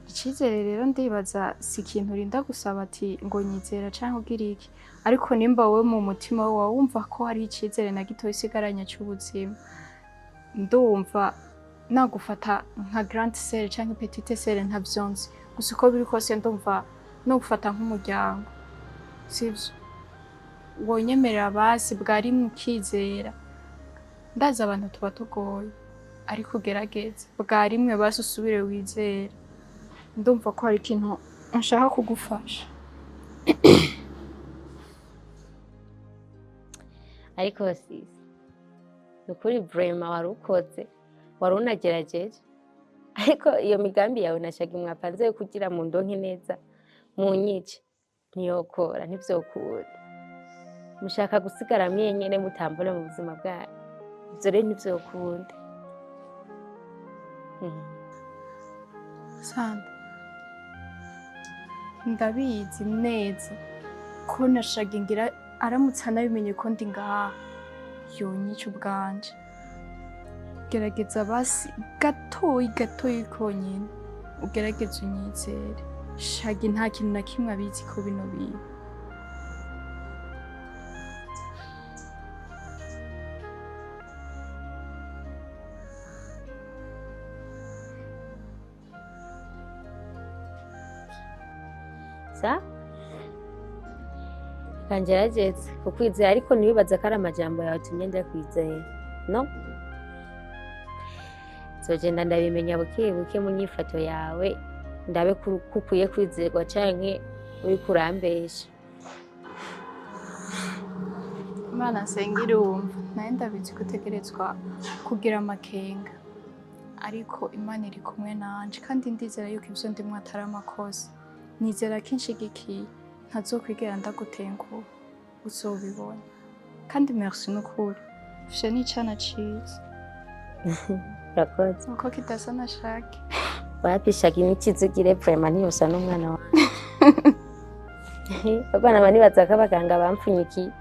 Icizere rero ndibaza si ikintu urinda gusaba ati ngo nyizera canke ugira iki, ariko nimba wowe mu mutima wawe wumva ko hari icizere na gito isigaranye c'ubuzima, ndumva nagufata nka grande sœur canke petite sœur ntavyonzi, gusa uko biri kose ndumva nogufata nk'umuryango, sivyo? Wonyemerera basi bwari mukizera, ndazi abantu tuba tugoye, ariko ugerageze bwarimwe basi usubire wizera, ndumva ko hari ikintu nshaka kugufasha. Ariko sisi, nukuri vraiment warukoze, warunagerageje, ariko iyo migambi yawe nashaga mwapanze yo kugira mu ndonke neza mu nyice ntiyokora ntivyokura. Mushaka gusigara mwenyene mutambona mu buzima bwanyu, ivyo rero ntivyokunda. Sanda, ndabizi neza ko nashaga ngira aramutse anabimenye ko ndi ngaha yonyica ubwanje. Gerageza basi gatoyi konyene ugerageze unyizere. Shagi nta kintu na kimwe abizi ko bino bintu. Kangerageze kukwizera ariko ntibibaza ko ari amajambo yawe tumye ndakwizera, no? Zogenda ndabimenya buke buke mu nyifato yawe, ndabe kukwiye kwizerwa canke uri kurambesha. Imana nsengira wumva, naye ndabizi gutegerezwa kugira amakenga, ariko Imana iri kumwe nanje kandi ndizera yuko ivyo ndimwo atari amakosa. Nizera ko inshigikiye ntazokwigera ndagutenguha, uzobibona. Kandi merci n'ukuri, ufise n'icana ciza. Urakoze. Uko kidasa na Shagi. Wapishaga imikizugire vraiment ntiyosa n'umwana wawe. Abana banibaza ko abaganga bampfunyikiye.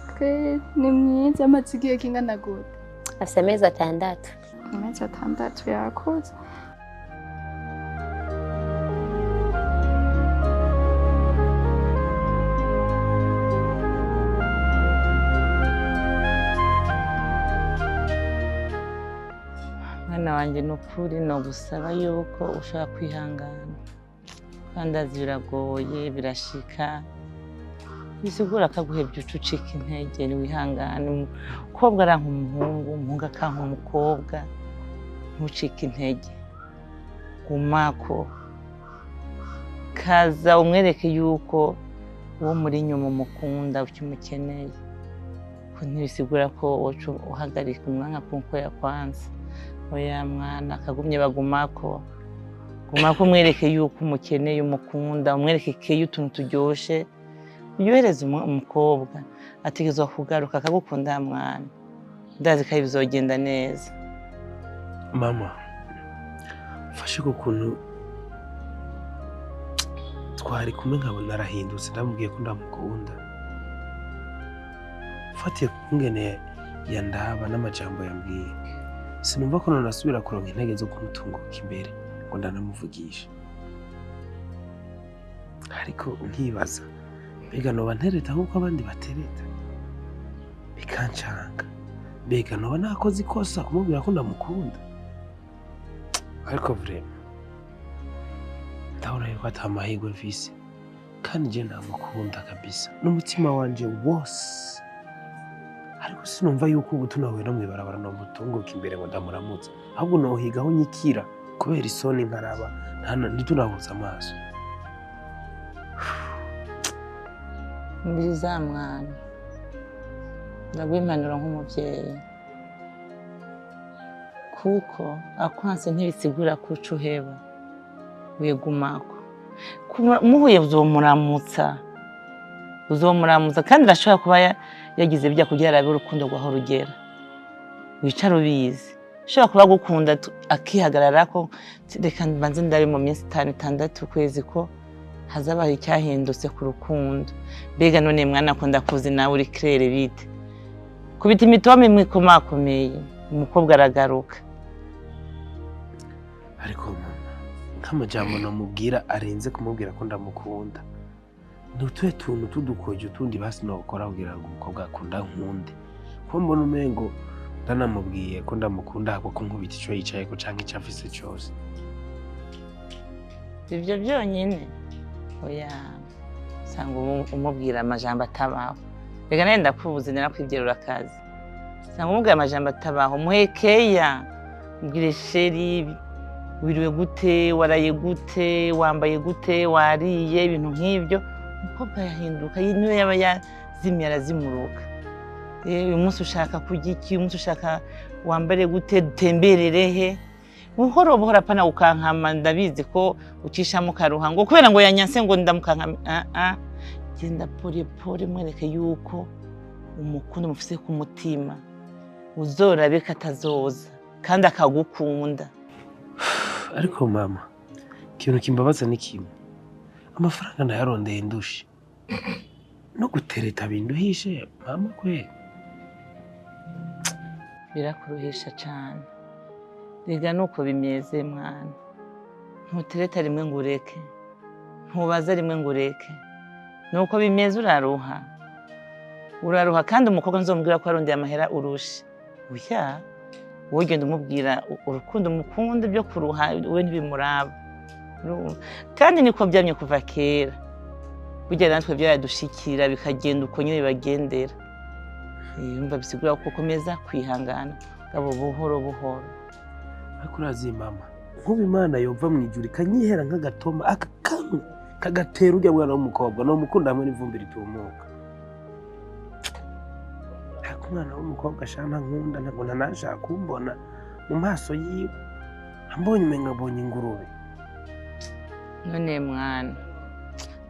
Twe ni mwiza amaze igihe kingana gute? Afise amezi 6. Amezi 6 yakoze. Mwana wanje nukuri no gusaba yuko ushaka kwihangana, kandi azi biragoye birashika, bisigura akaguhebye ucucika intege ni wihangane. Umukobwa aranka umuhungu, umuhungu akanka umukobwa, ntucike intege, gumako kaza umwereke yuko uwo muri nyuma umukunda ukimukeneye, ko ntibisigura ko woca uhagarika umwanya kuko yakwanze. Oya mwana, akagumye bagumako, gumako umwereke yuko umukeneye umukunda, umwereke keyo utuntu turyoshe, uyohereze umukobwa ategerezwa kugaruka akagukunda mwana, ndazi ko bizogenda neza. Mama, mfashe ukuntu twari kumwe nkabona arahindutse, ndamubwiye ko ndamukunda. Mfatiye kungene yandaba n'amajambo yambwiye, sinumva ko none asubira kuronka intege zo kumutunguka imbere ngo ndanamuvugisha. Ariko nkibaza, mbega noba ntereta nk'uko abandi batereta? Bikancanga, mbega noba nakoze ikosa kumubwira ko ndamukunda? Ariko vrema ndabona yuko ata mahirwe mfise, kandi je ndamukunda kabisa n'umutima wanje wose. Ariko sinumva yuko ubu tunahuye no mwibarabara nomutunguka imbere ngo ndamuramutse, ahubwo nohigaho nyikira kubera isoni nkaraba ntitunahuza amaso. Mbiza mwana. Ndagwimanura nk'umuvyeyi. Kuko akwanse ntibisigura kuco uheba. Wigumako. Muhuye uzomuramutsa kandi arashobora kuba yagize bijya kugira arabe urukundo rwaho rugera. Wicara ubizi. Ushobora kuba gukunda akihagararako reka mbanze ndari mu minsi 5-6 kwezi ko hazabaho icyahindutse ku rukundo. Mbega none mwana akunda kuzi nawe uri claire bite. Kubita imitoma imwe komakomeye umukobwa aragaruka. Ariko mama nk'amajambo namubwira arenze kumubwira ko ndamukunda. Nutuye tuntu tudukoje utundi basi no gukora kugira ngo umukobwa akunda nkunde. Ko mbona umengo ndanamubwiye ko ndamukunda ako kunkubita ico yicaye ko canke icafise cyose. Ivyo byonyine. Oya. Sanga umubwira amajambo atabaho. Rega nenda kubuze narakwibyerura akazi. Sanga umubwira amajambo atabaho muhekeya. Mbwire sheri wiriwe gute, waraye gute, wambaye gute, wariye ibintu nk'ivyo. Umukobwa yahinduka niyo yaba yazimye arazimuruka. Uyu munsi ushaka kurya iki, uyu munsi ushaka wambare gute, dutemberere he. Buhoro buhoro apana ukankama ndabizi ko ucishamo karuha ngo kubera ngo yanyanse ngo ndamukankama. Genda pole mwereke yuko umukunda mufise ku mutima. Uzorabe katazoza kandi akagukunda. Ariko mama ikintu kimbabaza ni kimwe. Amafaranga ndayarondeye ndushe. No gutereta binduhishe mama kwe. Birakuruhisha cyane. Rega nuko bimeze mwana. Ntutereta rimwe ngo ureke. Ntubaza rimwe ngo ureke. Nuko bimeze uraruha kandi umukobwa nzomubwira ko arondeye amahera urushe. Uya wowe genda umubwira urukundo mukunda byo kuruha we ntibimuraba. Kandi niko byamye kuva kera. Burya natwe byaradushikira bikagenda uko nyine bibagendera. Yumva bisigura ko komeza kwihangana gabo buhoro buhoro. Ariko urazi mama nkuba Imana yova mu ijuru kanyihera nk'agatoma akakamwe kagatera ujya bwana w'umukobwa no mukunda hamwe n'ivumbi ritumuka. Ariko umwana w'umukobwa shana nkunda ntabwo nanashaka kumbona mu maso yiwe. Ambonye umenga abonye ingurube. None mwana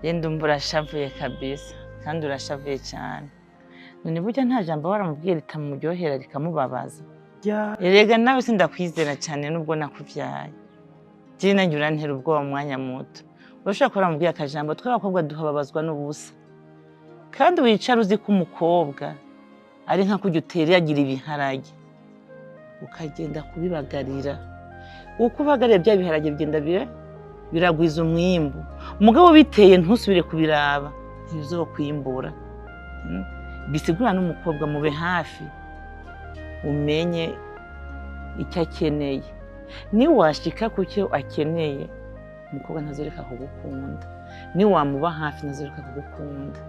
yenda umva urashavuye kabisa kandi urashavuye cyane. None burya nta jambo waramubwira ritamuryohera rikamubabaza. Erega nawe sindakwizera cyane nubwo nakuvyaye. Je nanjye urantera ubwoba mu mwanya muto. Urashaka ko uramubwira akajambo tw'abakobwa duhababazwa n'ubusa. Kandi wicara uzi ko umukobwa ari nka kujya utera yagira ibiharage. Ukagenda kubibagarira. Uko ubagarira bya biharage bigenda biragwiza umwimbu. Umugabo biteye ntusubire kubiraba. Ntibizokwimbura. Bisigura n'umukobwa mube hafi. Umenye icyo akeneye. Ni washika kucyo akeneye umukobwa ntazoreka kugukunda. Ni wamuba hafi ntazoreka kugukunda.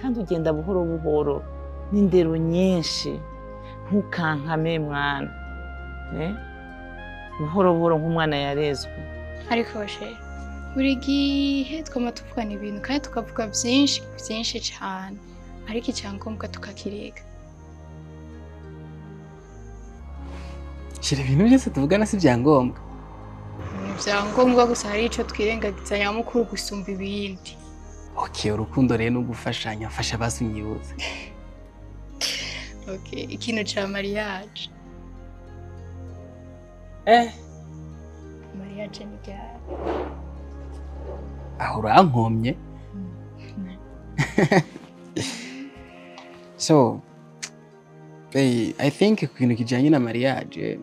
Kandi ugenda buhoro buhoro n'indero nyinshi. Ntukankame mwana. Buhoro buhoro nk'umwana yarezwe. Ariko she buri gihe twama tuvugana ibintu kandi tukavuga byinshi cyane. Ariko icyangombwa tukakireka. Shira ibintu byose tuvugana si byangombwa. Byangombwa gusa hari ico twirengagiza nyamukuru gusumba ibindi. Okay, urukundo rero no gufashanya fasha basunyibutse. Okay, ikintu cha mariage. Mariage ni gare. Aho urankomye. So, I think ikintu kijanye na mariage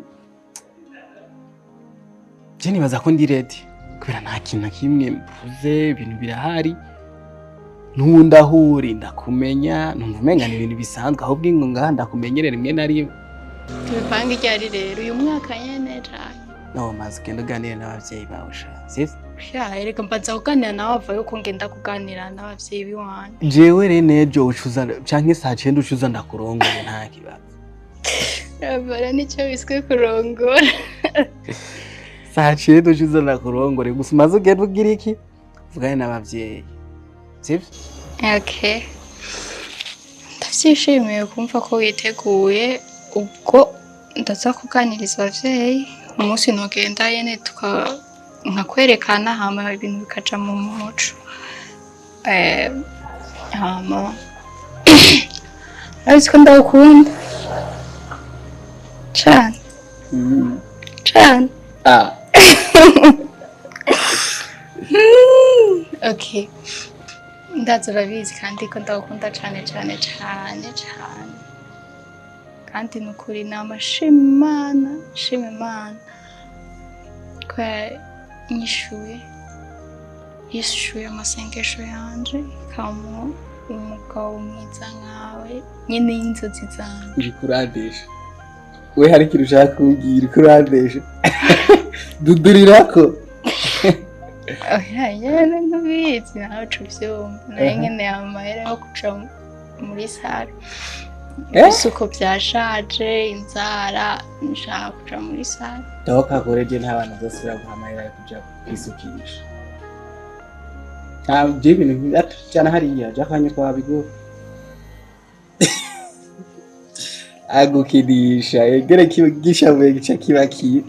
je nibaza ko ndi ready kubera nta kintu na kimwe mvuze ibintu birahari ntundahuri ndakumenya numva umenga ni ibintu bisanzwe ahubwo ingo ngaha ndakumenyerera rimwe na rimwe. Tubipanga iryari rero uyu mwaka nyene cyane. No maze genda uganire n'abavyeyi bawe sha sivyo? Erega mbanza kuganira nawe avayo ko ngenda kuganira n'abavyeyi biwanje. Jewe rero nejo ucuza canke saa 9 ucuza ndakurongora nta kibazo. Abara nicyo biswe kurongora. Saa 9 ucuza ndakurongore gusa maze ugenda ugira iki? Vugane n'abavyeyi. Sivyo? Okay. ndavyishimiye kumva ko witeguye ubwo ndaza kuganiriza abavyeyi umunsi nogenda yene nkakwerekana hama ibintu bikaja mu muco hama ariko ndagukunda cane cane okay ndaza urabizi kandi ko ndagukunda cane cane cane cane kandi nukuri namashima Imana ko yishuye amasengesho yanje kamu umugabo mwiza nkawe nyine y'inzozi zanje Ndikuradesha we hari ikintu ushaka kumbwira kuradesha dudurirako yene ntubizi nawe uvyumva naye nyene amahera yo kuja muri sare ibisuko byashaje inzara nshaka kuja muri sare aho kagoreje ntabana zosubira guha amahera yo kuja kwisukisha ntabwo ibintu cyane hariya jakanye kwa bigo agukidisha egere kigisha we gica kibaki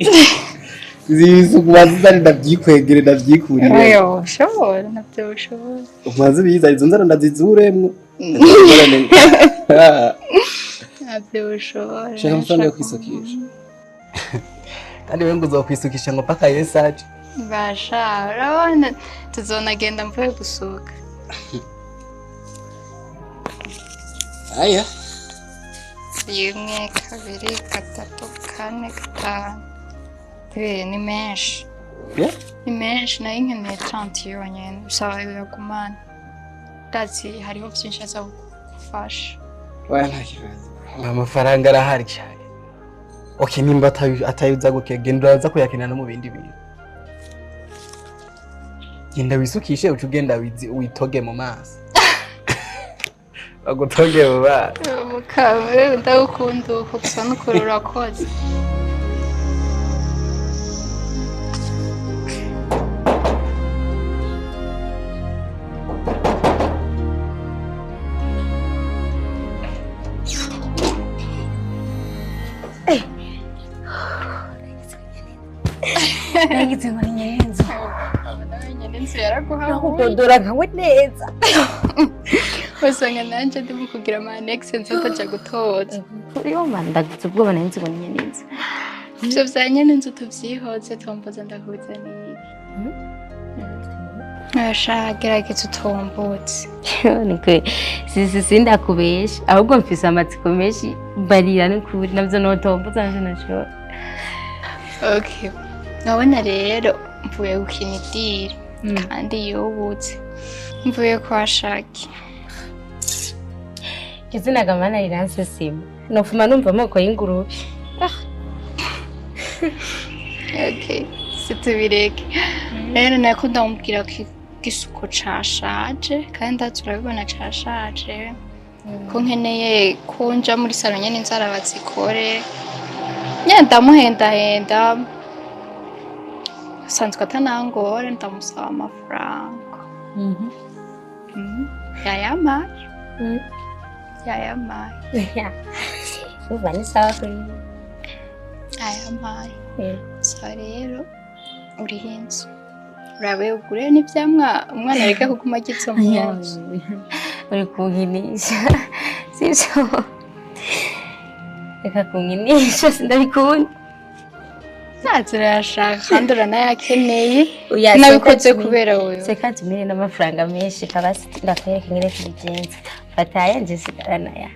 zisuku bazari ndavyikwegere ndavyikurire oyo shobora navyo ushobora umaze biza izo nzara ndazizuremwo navyo ushobora shaka mfano yo kwisukisha kandi wewe ngo uzokwisukisha ngo paka yesaje basha urabona tuzonagenda mvuye gusuka aya rimwe kabiri gatatu kane gatanu ni menshi ni menshi nayo nkeneye 30 yonyene bisaba yagumana ndazi hariho byinshi aza gufasha oya nta kibazo amafaranga arahari cyane okay nimba atayuza gukegenda uraza kuyakena no mu bindi bintu genda wisukishe ucu ugenda witoge mu maso bagutoge mu maso mukawe ndagukunda uko gusa nukurura koze nagize ngo ni nyenzo nyenzo yaraguhawe nakudodora nkawe neza usanga nanje ndimo kugira ama next nzotaja gutoza uriyo mandagize ubwoba nanze ngo ni nyenzo ivyo vya nyenzo tuvyihoze tomboza ndahuza Asha gerageza utombotse niko sindakubesha ahubwo mfise amatsiko menshi barira n'ukuri navyo notomboza nje naco okay nabona rero mvuye gukina idiri kandi yobutse mvuye kwa Chaggy izina gamana riranse simu nofuma numva amoko y'ingurube okay situbireke rero nako ndamubwira ko igisuko cashaje kandi ndaturabibona cashaje ko nkeneye ko nja muri salo nyene inzara bazikore nyene ndamuhendahenda sanzwe atanangora ndamusaba amafaranga yayamaye uba ni sawa kuri ayamaye so rero uriho inzu urabe ugure n'ivyamwa umwana areka kuguma agitse mu nzu uri kunkinisha sivyo reka kunkinisha sindabikunda ntazirashaka kandi uranayakeneye nabikoze kubera wewe seka tumire n'amafaranga menshi kabasi ndakwereka ngire kubigenza fata yanje sigarana ya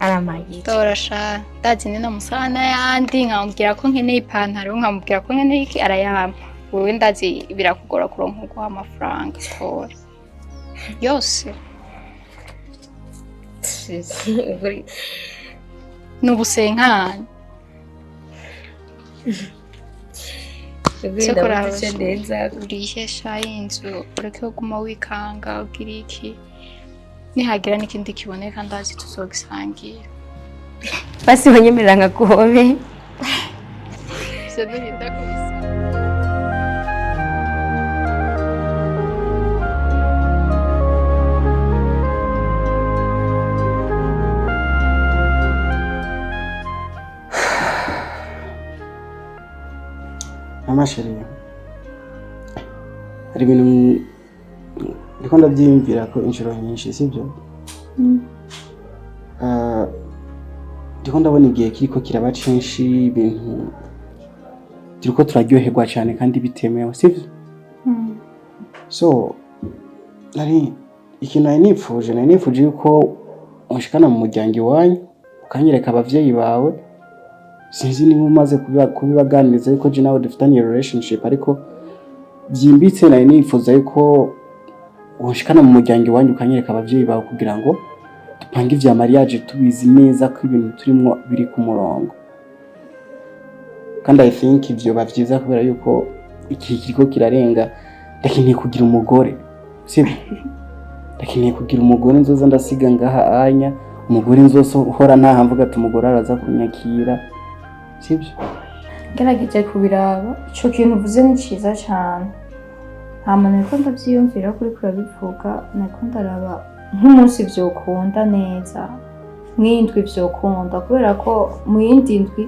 aramaye torasha ndazi ni namusana yandi nkamubwira ko nkeneye ipantaro nkamubwira ko nkeneye iki arayampa wewe ndazi birakugora kuronka uko amafaranga tora yose nubusenkana urihesha inzu ureke kuguma wikanga ugira iki nihagira n'ikindi kiboneka ndazi tuzogisangira basi wanyemerera nkakuhobe sedurinda kubisa amasheri hari ibintu ndiko ndabyiyumvira ko inshuro nyinshi sibyo ndiko ndabona igihe kiriko kiraba cinshi ibintu turiko turaryoherwa cyane kandi bitemewe sibyo so ikintu nari nifuje yuko unshikana mu muryango iwanyu ukanyereka abavyeyi bawe sinzi niba umaze kubibaganiriza yuko je nawe dufitanye relationship ariko byimbitse nari nifuza yuko unshikana mu muryango iwanyu ukanyereka abavyeyi bawe kugira ngo dupange ivya mariage tubizi neza ko ibintu turimo biri ku murongo kandi I think ivyo bavyiza kubera yuko iki kiriko kirarenga ndakeneye kugira umugore sibyo ndakeneye kugira umugore nzoza ndasiga ngaha anya umugore nzoso uhora naha mvuga ati umugore araza kunyakira sibyo gerageje kubiraba ico kintu uvuze ni ciza cyane hama niko ndavyiyumvira kuri kurabivuga nako ndaraba nk'umunsi vyokunda neza mwindwi vyokunda kubera ko mu yindi ndwi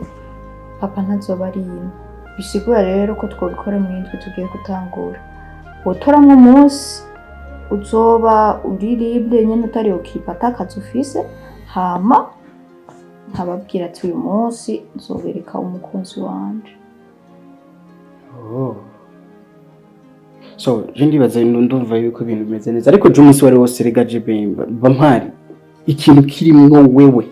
papa ntazoba ari ino bisigura rero ko twobikora mu yindwi tugiye gutangura wotoramwo umunsi uzoba uri libre nyene utari ukipata akazi ufise hama nkababwira ati uyu munsi nzobereka umukunzi wanje so je ndibaza ndumva yuko ibintu bimeze neza ariko je umunsi wari wose regaje bampari ikintu kirimwo wewe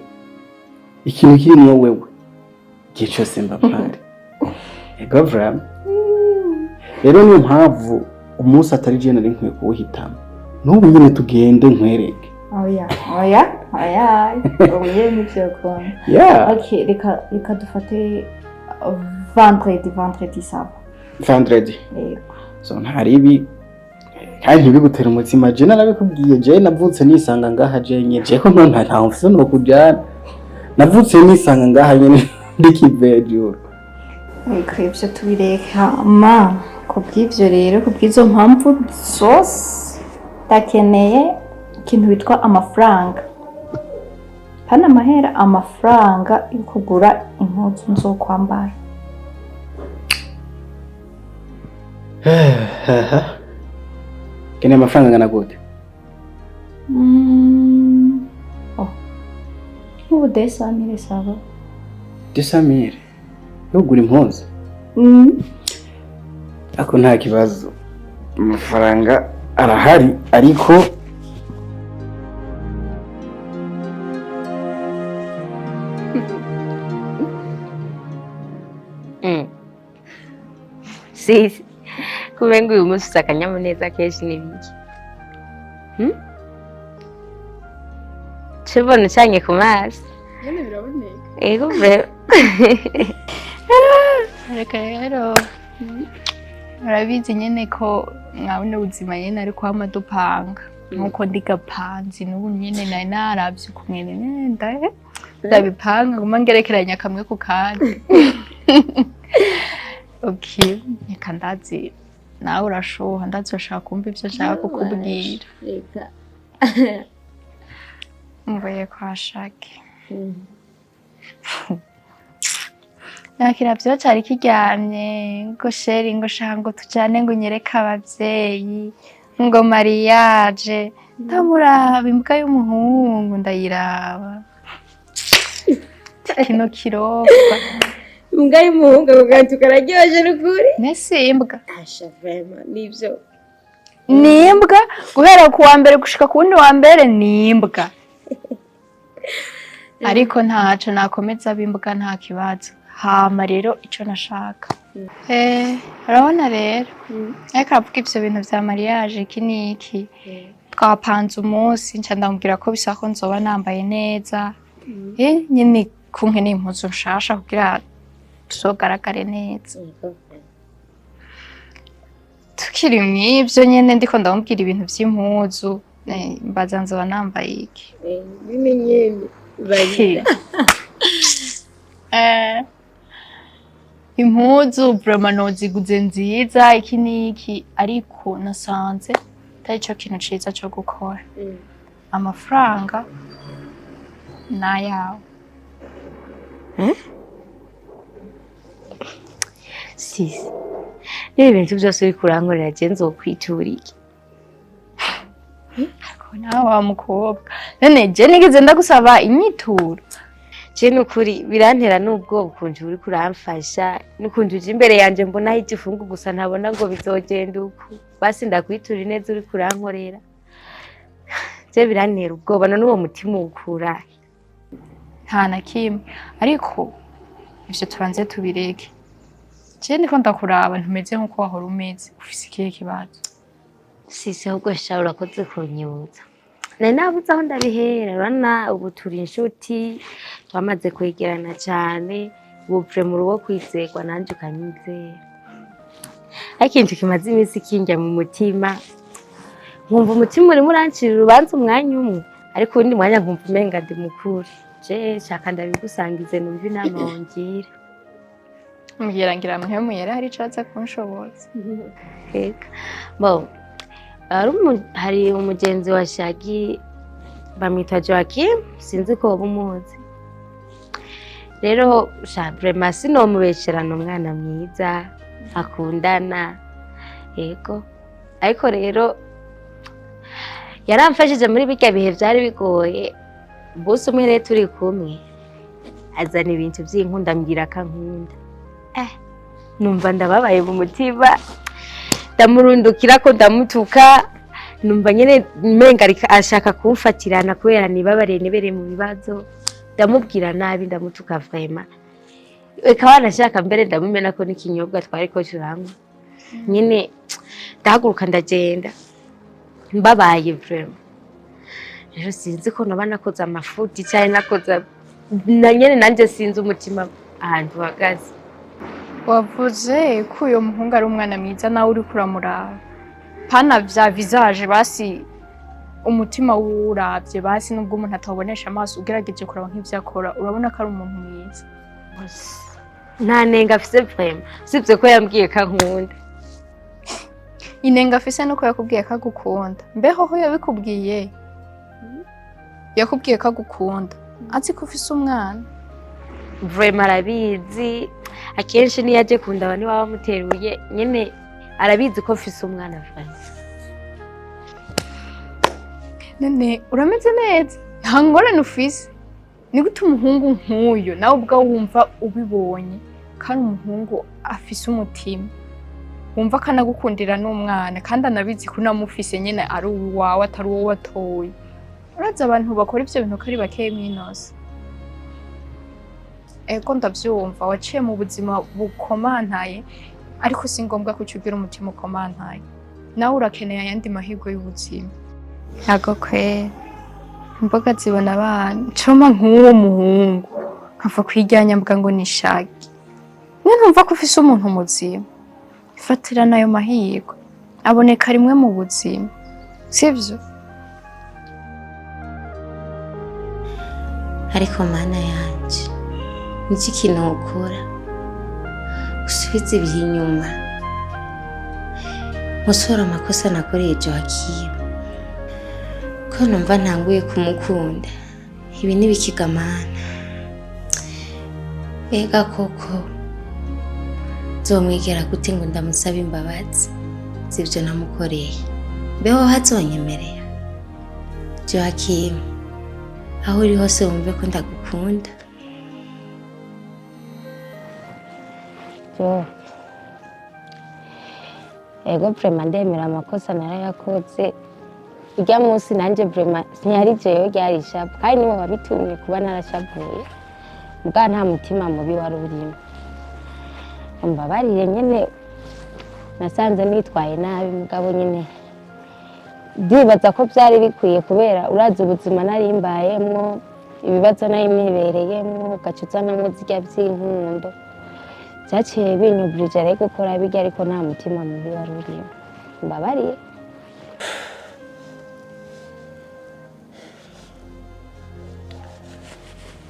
igihe cyose mbampari gavram rero niyo mpamvu umunsi atari je nari nkwiye kuwuhitamo n'ubu nyine tugende nkwereke oya ubuye n'ivyo konta okay reka dufate vendredi saba vendredi so ntari ibi kandi ntibigutera umutima je narabikubwiye je navutse nisanga ngaha je nye je ko nta mfise no kujana navutse nisanga ngaha nyene ndikivejuru ivyo tubireka ma kubw'ivyo rero kubw'izo mpamvu zose ndakeneye ikintu bitwa amafaranga pana amahera amafaranga yo kugura impuzu nzokwambara kene amafaranga ngana gute ubu 200 saba 200 yo gura impuzu ako nta kibazo amafaranga arahari ariko sisi kubenga uyu munsi ufite akanyamuneza kenshi n'ibiki cibona ucanye ku mazi nyene biraboneka ego vero reka rero urabizi nyene ko mwabona ubuzima nyene ariko hama dupanga nkuko ndigapanze n'ubu nyene nari naravye kumwene nenda ndabipanga nguma ngerekeranya kamwe ku kandi okay reka ndazi nawe urashoha ndazoshaka kumva ivyo nshaka kukubwira reka mvuye kwa Chaggy nakira vyo cari kiryamye ngo sheri ngo shaka ngo tujane ngo nyereka abavyeyi ngo mariage ndamuraba imbwa y'umuhungu ndayiraba kino kirofa imbwa y'umuhungu ubwantu kararyoje n'ukuri nese imbwa asha vraiment nivyo ni imbwa guhera ku wa mbere gushika ku wundi wa mbere ni imbwa ariko ntaco nakomeza b'imbwa nta kibazo hama rero ico nashaka urabona rero ariko aravuga ivyo bintu vya mariage iki n'iki twapanze umunsi nca ndamubwira ko bisa ko nzoba nambaye neza nyine kumwe n'impuzu nshasha kugira tuzogaragare neza tukiri mw'ivyo nyene ndiko ndamubwira ibintu vy'impuzu mbaza nzoba nambaye iki bine nyene barira impuzu vraiment noziguze nziza iki n'iki ariko nasanze atari cyo kintu ciza cyo gukora amafaranga nayawe sisi niba ibintu byose uri kurankorera je nzokwitura iki? nawe wa mukobwa none je nigeze ndagusaba inyituro Je nukuri birantera n'ubwoba ukuntu uri kuramfasha n'ukuntu uje imbere yanje mbona aho igifungu gusa ntabona ngo bizogenda uko basi ndakwitura neza uri kurankorera je birantera ubwoba none uwo mutima ukura nta na kimwe ariko ivyo tubanze tubireke je ndiko ndakuraba ntumeze nkuko wahora umeze ufise ikihe kibazo sisi ahubwo sha urakoze kunyibutsa nari nabuze aho ndabihera urabona ubu turi inshuti twamaze kwegerana cyane ubu pre mu rugo kwizegwa nanje ukanyizera ariko ikintu kimaze iminsi kinjya mu mutima nkumva umutima urimo urancira urubanza umwanya umwe ariko undi mwanya nkumva umenga ndi mukuru je shaka ndabigusangize numva inama wongira mbwira ngira muhemu yari hari icaza kunshoboza reka bo hari umugenzi wa Chaggy bamwita JOACHIM sinzi ko bumuzi rero vraiment sinomubesherana umwana mwiza akundana yego ariko rero yaramfashije muri bijya bihe byari bigoye bose umwe rero turi kumwe azana ibintu by'inkunda mbwira akankunda numva ndababaye mu mutima ndamurundukira ko ndamutuka numva nyene menga ashaka kumfatirana kubera nibabare nibere mu bibazo ndamubwira nabi ndamutuka vraiment eka wanashaka mbere ndamumena ko n'ikinyobwa twari ko turanywa nyene ndahaguruka ndagenda mbabaye vraiment rero sinzi ko naba nakoze amafuti cyane nakoze na nyene nanje sinzi umutima ahantu hagaze wavuze ko uyo muhungu ari umwana mwiza nawe uri kuramuraba pana vya visage basi umutima wuravye basi nubwo umuntu atabonesha amaso ugerageje kuraba nk'ivyo akora urabona ko ari umuntu mwiza nta nenga afise vraiment sivyo ko yambwiye ko ankunda inenga afise nuko yakubwiye ko agukunda mbeho ho yabikubwiye yakubwiye ko agukunda azi ko ufise umwana vraiment arabizi akenshi niyo aje kundaba niwe wamuteruye nyene arabizi ko mfise umwana vraiment none urameze neza nta ngorane ufise ni gute umuhungu nk'uyo nawe ubwo wumva ubibonye kandi umuhungu afise umutima wumva akanagukundira n'umwana kandi anabizi ko unamufise nyene ari uwawe atari uwo watoye urazi abantu bakora ivyo bintu ko ari bakeya mw'inosi ego ndavyumva waciye mu buzima bukomantaye ariko si ngombwa ko ugira umutima ukomantaye nawe urakeneye ayandi mahirwe y'ubuzima ntago kwera imboga zibona abana coma nk'uwo muhungu nkava kwijyanya mbwa ngo ni Chaggy niyo ntumva ko ufise umuntu muzima ifatira nayo mahirwe aboneka rimwe mu buzima sivyo ariko mana yanje niki kintu ukora usubize ibihe inyuma musora amakosa nakoreye JOACHIM ko numva ntanguye kumukunda ibi nibikigamana mbega koko nzomwegera gute ngo ndamusaba imbabazi z'ivyo namukoreye mbeho hazonyemerera JOACHIM aho uri hose wumve ko ndagukunda ego vraiment ndemera amakosa narayakoze ujya munsi nanje vraiment ntiyari jeyo ryari shapu kandi niwe wabitumye kuba narashavuye mbwa nta mutima mubi wari urimo umbabarire nyene nasanze nitwaye nabi mugabo nyene ndibaza ko byari bikwiye kubera urazi ubuzima nari mbayemwo ibibazo nari nibereyemwo ugacuza no muzirya by'inkundo byaciye binyuburije ariko gukora bijya ariko nta mutima mubi wari urimo mbabariye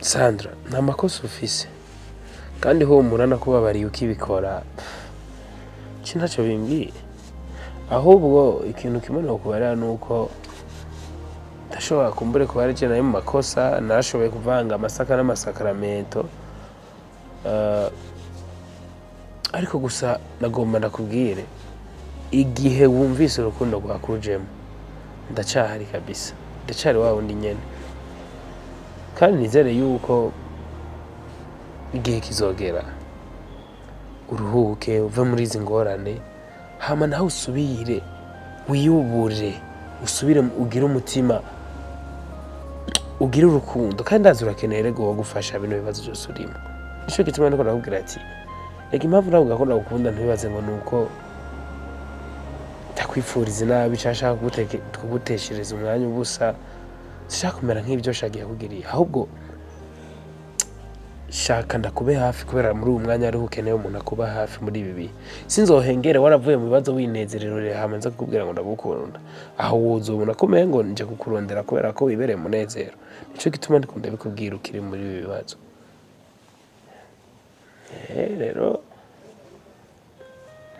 Sandra nta makosa ufise kandi humura nakubabariye ukibikora ntacyo bimbwiye ahubwo ikintu kimwe nokubarira nuko ndashobora kumbure kuba ari je nayo mu makosa narashoboye kuvanga amasaka n'amasakaramento ariko gusa nagomba ndakubwire igihe wumvise urukundo rwakujemo ndacahari kabisa, ndacari wa wundi nyene, kandi nizere yuko igihe kizogera uruhuke uve muri izi ngorane, hama nawe usubire wiyubure, usubire ugire umutima, ugire urukundo, kandi ndazi urakeneye rego gufasha bino bibazo byose urimo. Nico gituma ndiko ndakubwira ati reka impamvu nawe ugakunda gukunda ntibibaze ngo nuko ndakwifuriza nabi cyashaka kuguteshereza umwanya ubusa, sishaka kumera nk'ibyo shagiye kugiriye, ahubwo shaka ndakube hafi kubera muri uyu mwanya ariho ukeneye umuntu akuba hafi muri ibi bihe. Sinzohengere waravuye mu bibazo winezererere hama nza kukubwira ngo ndagukunda, aho wuzobona komeye ngo nje kukurondera kubera ko wibereye munezero. Nico gituma ndikunda bikubwira ukiri muri ibi bibazo. Rero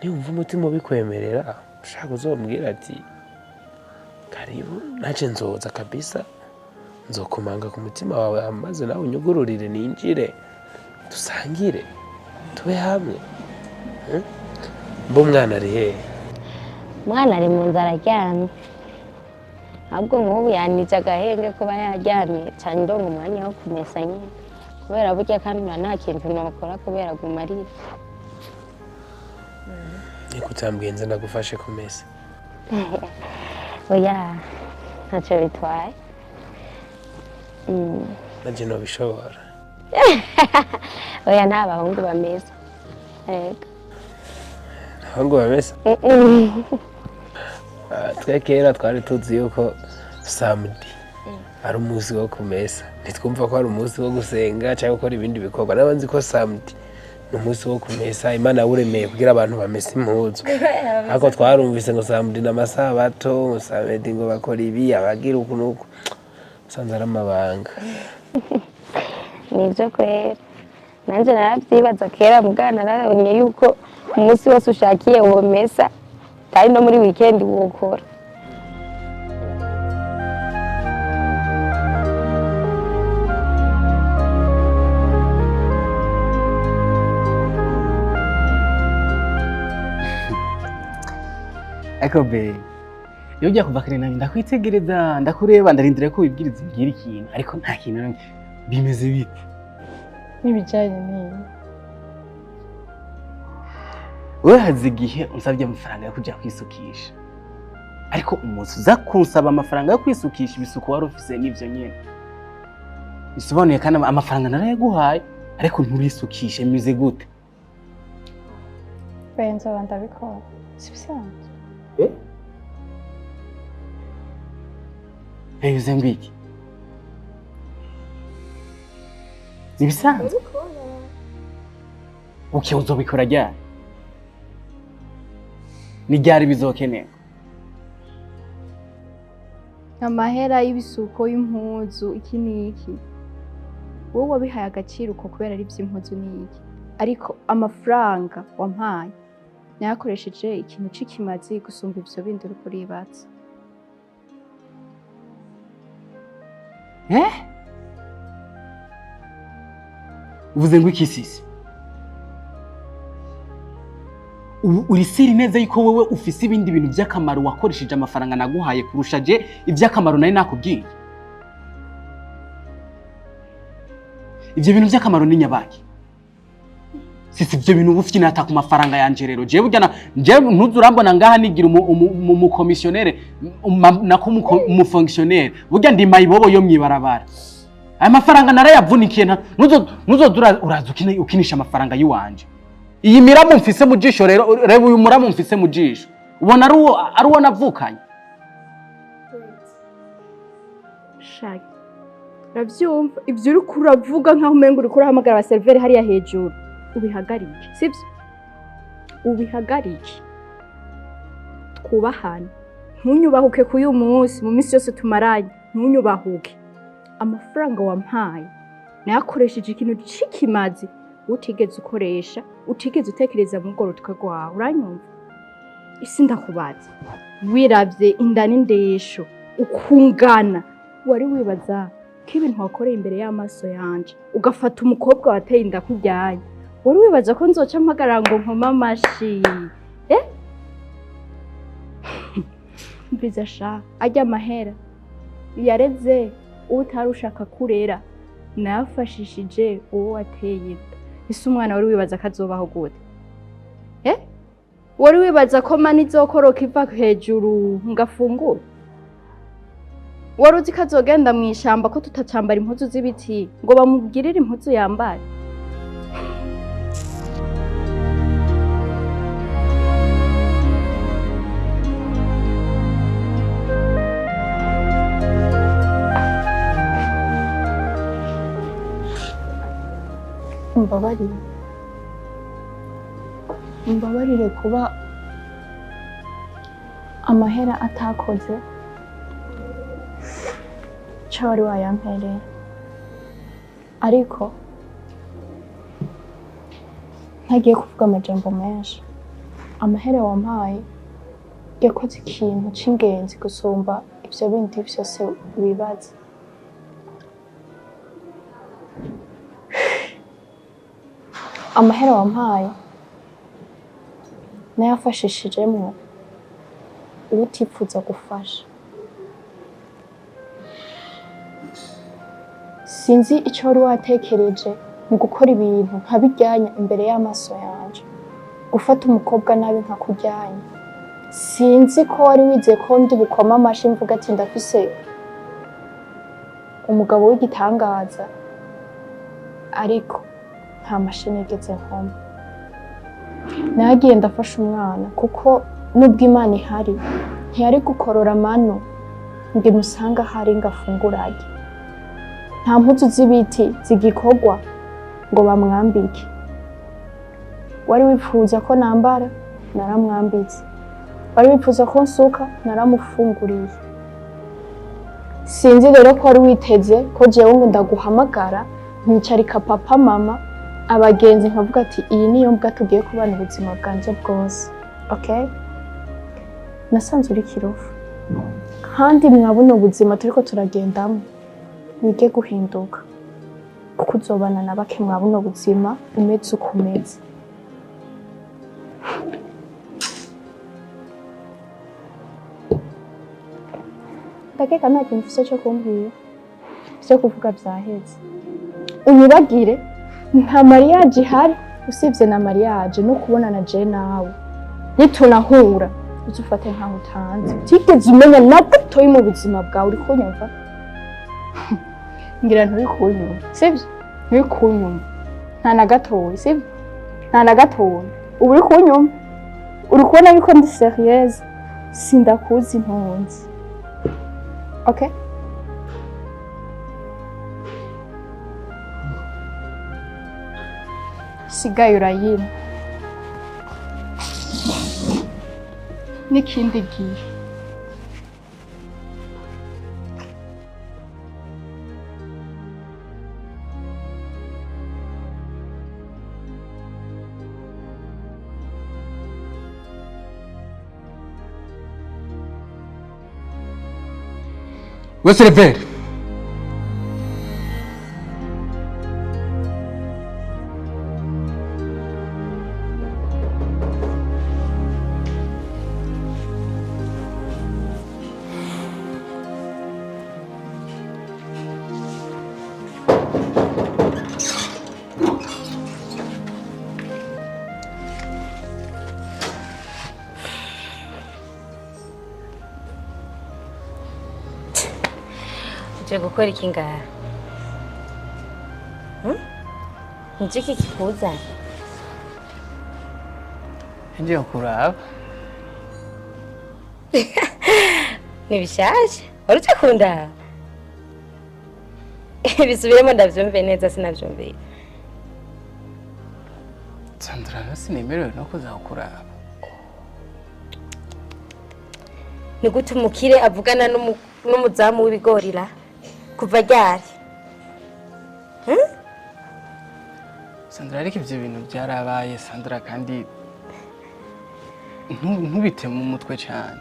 niwumva umutima ubikwemerera ushaka uzombwira ati karibu, naje nzoza kabisa, nzokomanga ku mutima wawe amaze nawe unyugururire ninjire dusangire tube hamwe. Mbo mwana ari hehe? Mwana ari mu nzara aryamye, ahubwo nk'ubu yanitse agahenge kuba yaryamye cyane, ndongo umwanya wo kumesa nyine kubera burya kandi nta kintu nokora kubera gumarira. Niko utambwiye nze ndagufashe kumesa? Oya, ntacyo bitwaye. Nanje nobishobora. Oya, nta bahungu bamesa. Abahungu bamesa? Twe kera twari tuzi yuko samedi ari umunsi wo kumesa, ntitwumva ko ari umunsi wo gusenga cyangwa gukora ibindi bikorwa. Nabanzi ko samedi ni umunsi wo kumesa, Imana yawuremeye kugira abantu bamesa impuzu. Ariko twarumvise ngo samedi n'amasabato, ngo samedi ngo bakora ibi abagira uku nuko, usanze ari amabanga. Nibyo kwera, nanjye narabyibaza kera mugana, narabonye yuko umunsi wose ushakiye womesa kandi no muri weekend wokora. Eko be, iyo ujya kuva kare nanjye ndakwitegereza, ndakureba, ndarindira ko wibwiriza imbwira ikintu, ariko nta kintu bimeze bite. N'ibijyanye n'iyi Wewe hazi igihe unsabye amafaranga yo kujya kwisukisha, ariko umunsi uza kunsaba amafaranga yo kwisukisha ibisuko wari ufise n'ivyo nyene. Bisobanuye kandi amafaranga narayaguhaye ariko nturisukishe, mize gute? benzo bandabikora sibisanzwe. Bivuze ngwiki? Nibisanzwe? Uke uzobikora ryari? Ni ryari bizokeneye? Amahera y'ibisuko y'impuzu iki n'iki, wowe wabihaye agaciro uko kubera ari iby'impuzu n'iki, ariko amafaranga wampaye nayakoresheje ikintu c'ikimazi gusumba ivyo bindi uri kuribatsa. Uvuze ngo iki sisi? Uri siri neza yuko wewe ufise ibindi bintu by'akamaro wakoresheje amafaranga naguhaye kurusha je iby'akamaro nari nakubwiye? Ibyo bintu by'akamaro ni nyabaki? Sisi ibyo bintu ufite nata ku mafaranga yanje rero. Je burya je ntuzurambona ngaha nigira mu commissionnaire nako mu fonctionnaire. Burya ndi mayibobo yo mwibarabara. Aya mafaranga narayavunikiye ntuzodura uraza ukinisha amafaranga yiwanje. Iyi miramu mfise mu jisho rero, reba uyu muramu mfise mu jisho. Ubona ari uwo navukanye. Chaggy, uravyumva ibyo uri kuravuga nkaho umenga uri kurahamagara aba serveur hariya hejuru. Ubihagarike, sibyo? Ubihagarike. Twubahane. Ntunyubahuke ku uyu munsi, mu minsi yose tumaranye. Ntunyubahuke. Amafaranga wampaye nayakoresheje ikintu c'ikimazi utigeze ukoresha, utigeze utekereza mu rutwe rwawe. Uranyumva? Isi ndakubaza, wiravye inda n'indesho ukungana, wari wibaza ko ibintu wakoreye imbere y'amaso yanje ugafata umukobwa wateye inda kujyanye wari wibaza ko nzoca mpagarara ngo nkoma amashi mbiza sha ajya amahera yareze utari ushaka kurera nafashishije uwo wateye inda ese umwana wari wibaza ko azobaho gute wari wibaza ko mani izokoroka iva hejuru ngafungura wari uzi ko azogenda mu ishyamba ko tutacambara impuzu z'ibiti ngo bamubwirire impuzu yambaye mbabarire kuba amahera atakoze cyo wari wayampereye ariko ntagiye kuvuga amajambo menshi amahera wampaye yakoze ikintu cy'ingenzi gusumba ibyo bindi byose wibaza amahera wampaye nayafashishijemo uwo utifuza gufasha sinzi icyo wari watekereje mu gukora ibintu nkabijyanye imbere y'amaso yanjye gufata umukobwa nabi nkakujyanye sinzi ko wari wizeye ko ndi bukoma amashi mvuga ati ndafise umugabo w'igitangaza ariko nta mashini igeze nkoma nagiye ndafasha umwana kuko nubwo Imana ihari ntiyari gukorora amano ngo imusanga ahari ngo afungurage nta mpuzu z'ibiti zigikorwa ngo bamwambike wari wifuza ko nambara naramwambitse wari wifuza ko nsuka naramufunguriye sinzi rero ko wari witeze ko jewe ngo ndaguhamagara nkicarika papa mama abagenzi nkavuga ati iyi niyo mbwa tugiye kubana ubuzima bwanje bwose okay nasanze uri kirofu kandi mwabuno ubuzima turiko turagendamo wige guhinduka kuko uzobana na bake mwabuno ubuzima umeze uko umeze ndakeka nta kintu ufise cyo kumbwira vyo kuvuga vyaheze unyibagire nta mariage ihari usibye na mariage no kubonana je nawe nitunahura uzufate nkaho utanze utigeze umenya na gatoyi mu buzima bwawe uri kunyumva ngira nturi kunyumva sibyo nturi kunyumva nta na gatoyi sibyo nta na gatoyi ubu uri kunyumva uri kubona yuko ndi serieuse sindakuzi impunzi okay sigaye urayina n'ikindi gihe Wese Rebere uje gukora iki ngaha niki kikuzanye ngiye kuraba nibishaje wari uje kundaba bisubiremo ndavyumve neza sinavyumviye Sandra sinemerewe no kuza kuraba ni gute umukire avugana n'umuzamu w'ibigorira kuva ryari Sandra ariko ivyo bintu byarabaye Sandra kandi ntubite mu mutwe cyane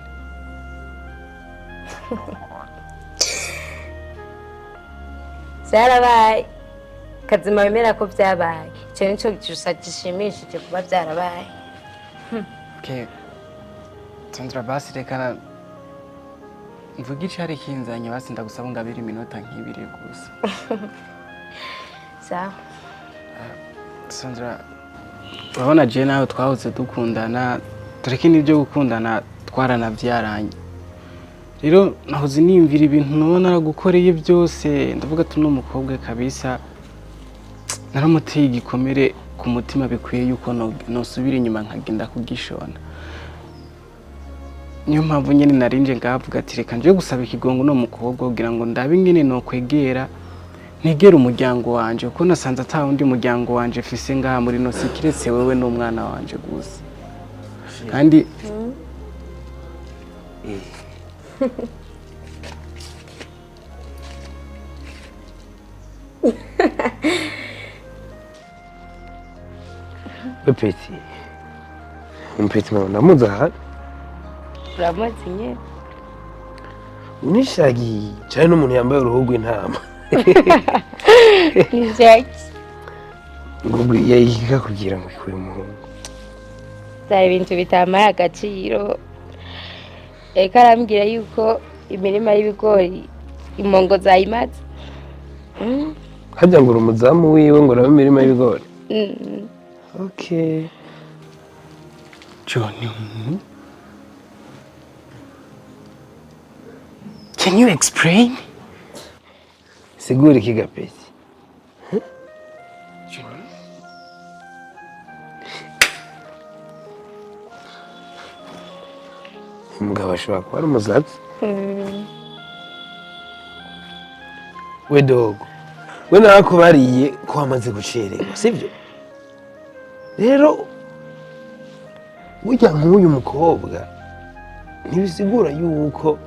byarabaye kazima wemera ko byabaye icyo nicyo gusa gishimishije kuba byarabaye. Okay. Sandra basi reka mvuga icari kinzanye basi ndagusaba ngabira iminota nk'ibiri gusa. Sawa. Sandra, urabona je nawe twahoze dukundana, tureke n'ibyo gukundana twaranavyaranye. Rero nahoze nimvira ibintu nabona aragukoreye byose, ndavuga ati no mukobwa kabisa naramuteye igikomere ku mutima bikwiye yuko nosubira inyuma nkagenda kugishona. Niyo mpamvu nyene narinje ngavuga ati reka nje gusaba ikigongo no mukobwa kugira ngo ndabe ingene no kwegera ntegera umuryango wanje kuko nasanze ata wundi muryango wanje fise ngaha muri no sikiretse wewe n'umwana wanje gusa. Kandi Pepeti. Mpeti namuza. Uramuzi nyene. Ni Chaggy cyane n'umuntu yambaye uruhu rw'intama. Ni Jackie. Ngo yayiga kugira ngo ikure umuhungu. Byari ibintu bitamaye agaciro. Eka arambwira yuko imirima y'ibigori imongo zayimaze. Hajya ngo umuzamu wiwe ngo rabe imirima y'ibigori. Okay. John, can you explain? Sigura iki gapeti? Umugabo ashobora kuba ari umusazi. We dogo, we nakubariye ko wamaze gucererwa, sibyo? Rero burya nk'uyu mukobwa ntibisigura yuko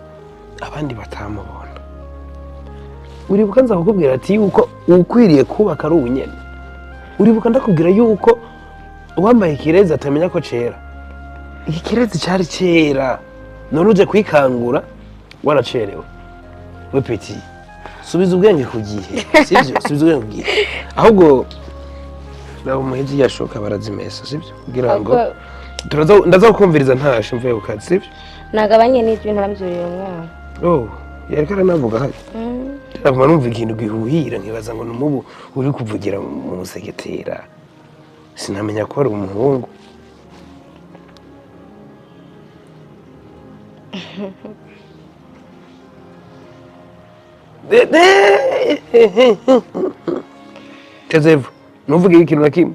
abandi batamubona. Uribuka nza kukubwira ati yuko ukwiriye kubaka ari ubunyene. Uribuka ndakubwira yuko uwambaye ikirezi atamenya ko cera. Iki kirezi cyari cera. None uje kwikangura waracerewe. We peti, subiza ubwenge ku gihe, sibyo? Subiza ubwenge ku gihe. Ahubwo nabo muhezi yashoka barazimesa, sibyo? Kugira ngo ndazakumviriza ntashe mvuye ku kazi, sibyo? Nagabanye n'ibyo ntarambyurira umwana. Oh, yareka aranavuga hari. Ntabwo numva ikintu gihuhira nkibaza ngo numubu uri kuvugira mu musegetera. Sinamenya ko ari umuhungu. Tezevu, nuvuga ikintu na kimwe.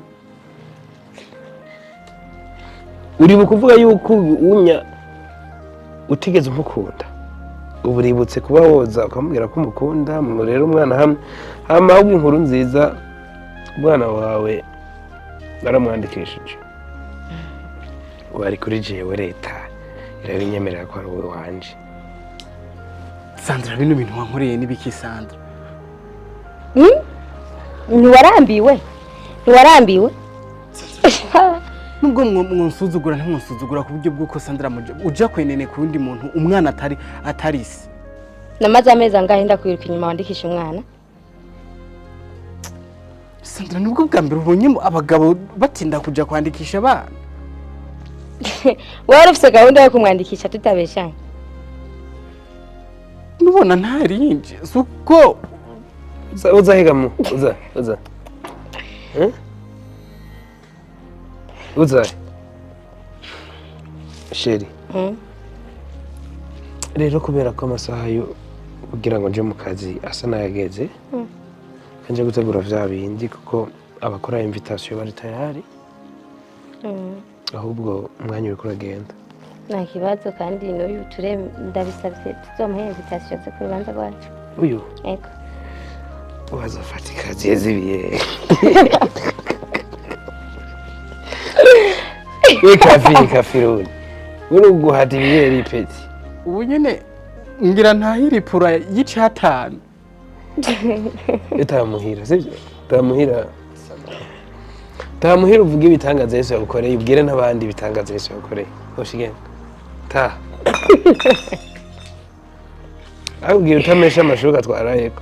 Uri kuvuga yuko unya utigeze umukunda. Ubu uributse kuba woza ukamubwira ko umukunda, rero umwana hamwe. Hama ahubwo inkuru nziza umwana wawe naramwandikishije. Wari kuri jewe leta irabinyemerera ko ari wowe wanje. Sandra, bino bintu wankoreye nibiki Sandra? Ntiwarambiwe? Ntiwarambiwe? Nubwo mwonsuzugura ntimwonsuzugura ku buryo bw'uko Sandra uja kwenene ku wundi muntu umwana atarisi. Namaze amezi angahe ndakwiruka inyuma wandikisha umwana? Sandra, nubwo bwa mbere ubonye abagabo batinda kuja kwandikisha abana. Wari ufise gahunda yo kumwandikisha tutabeshanye? Nubona ntarinje suko uzahigamu uza uza sheri rero kubera ko amasaha yo kugira ngo nje mu kazi asa nayageze kanje gutegura vya bindi kuko abakora invitation bari tayari ahubwo umwanya uri kuragenda. Nta kibazo kandi n'uyu ndabisabye tuzomuhe invitation zo kubanza kwacu. Uyu? Ego. Wazafata ikazi yazibiye. Kafiruni. Uri guhata ibiyeri peti. Ubu nyene ngira ntahiripura y'icatanu. Utamuhira, sibyo? Tamuhira uvuga ibitangaza Yesu yagukoreye, ubwire n'abandi ibitangaza Yesu yagukoreye. Hoshigenda. Ta. Ahubwo utamesha amashuka twarayeko.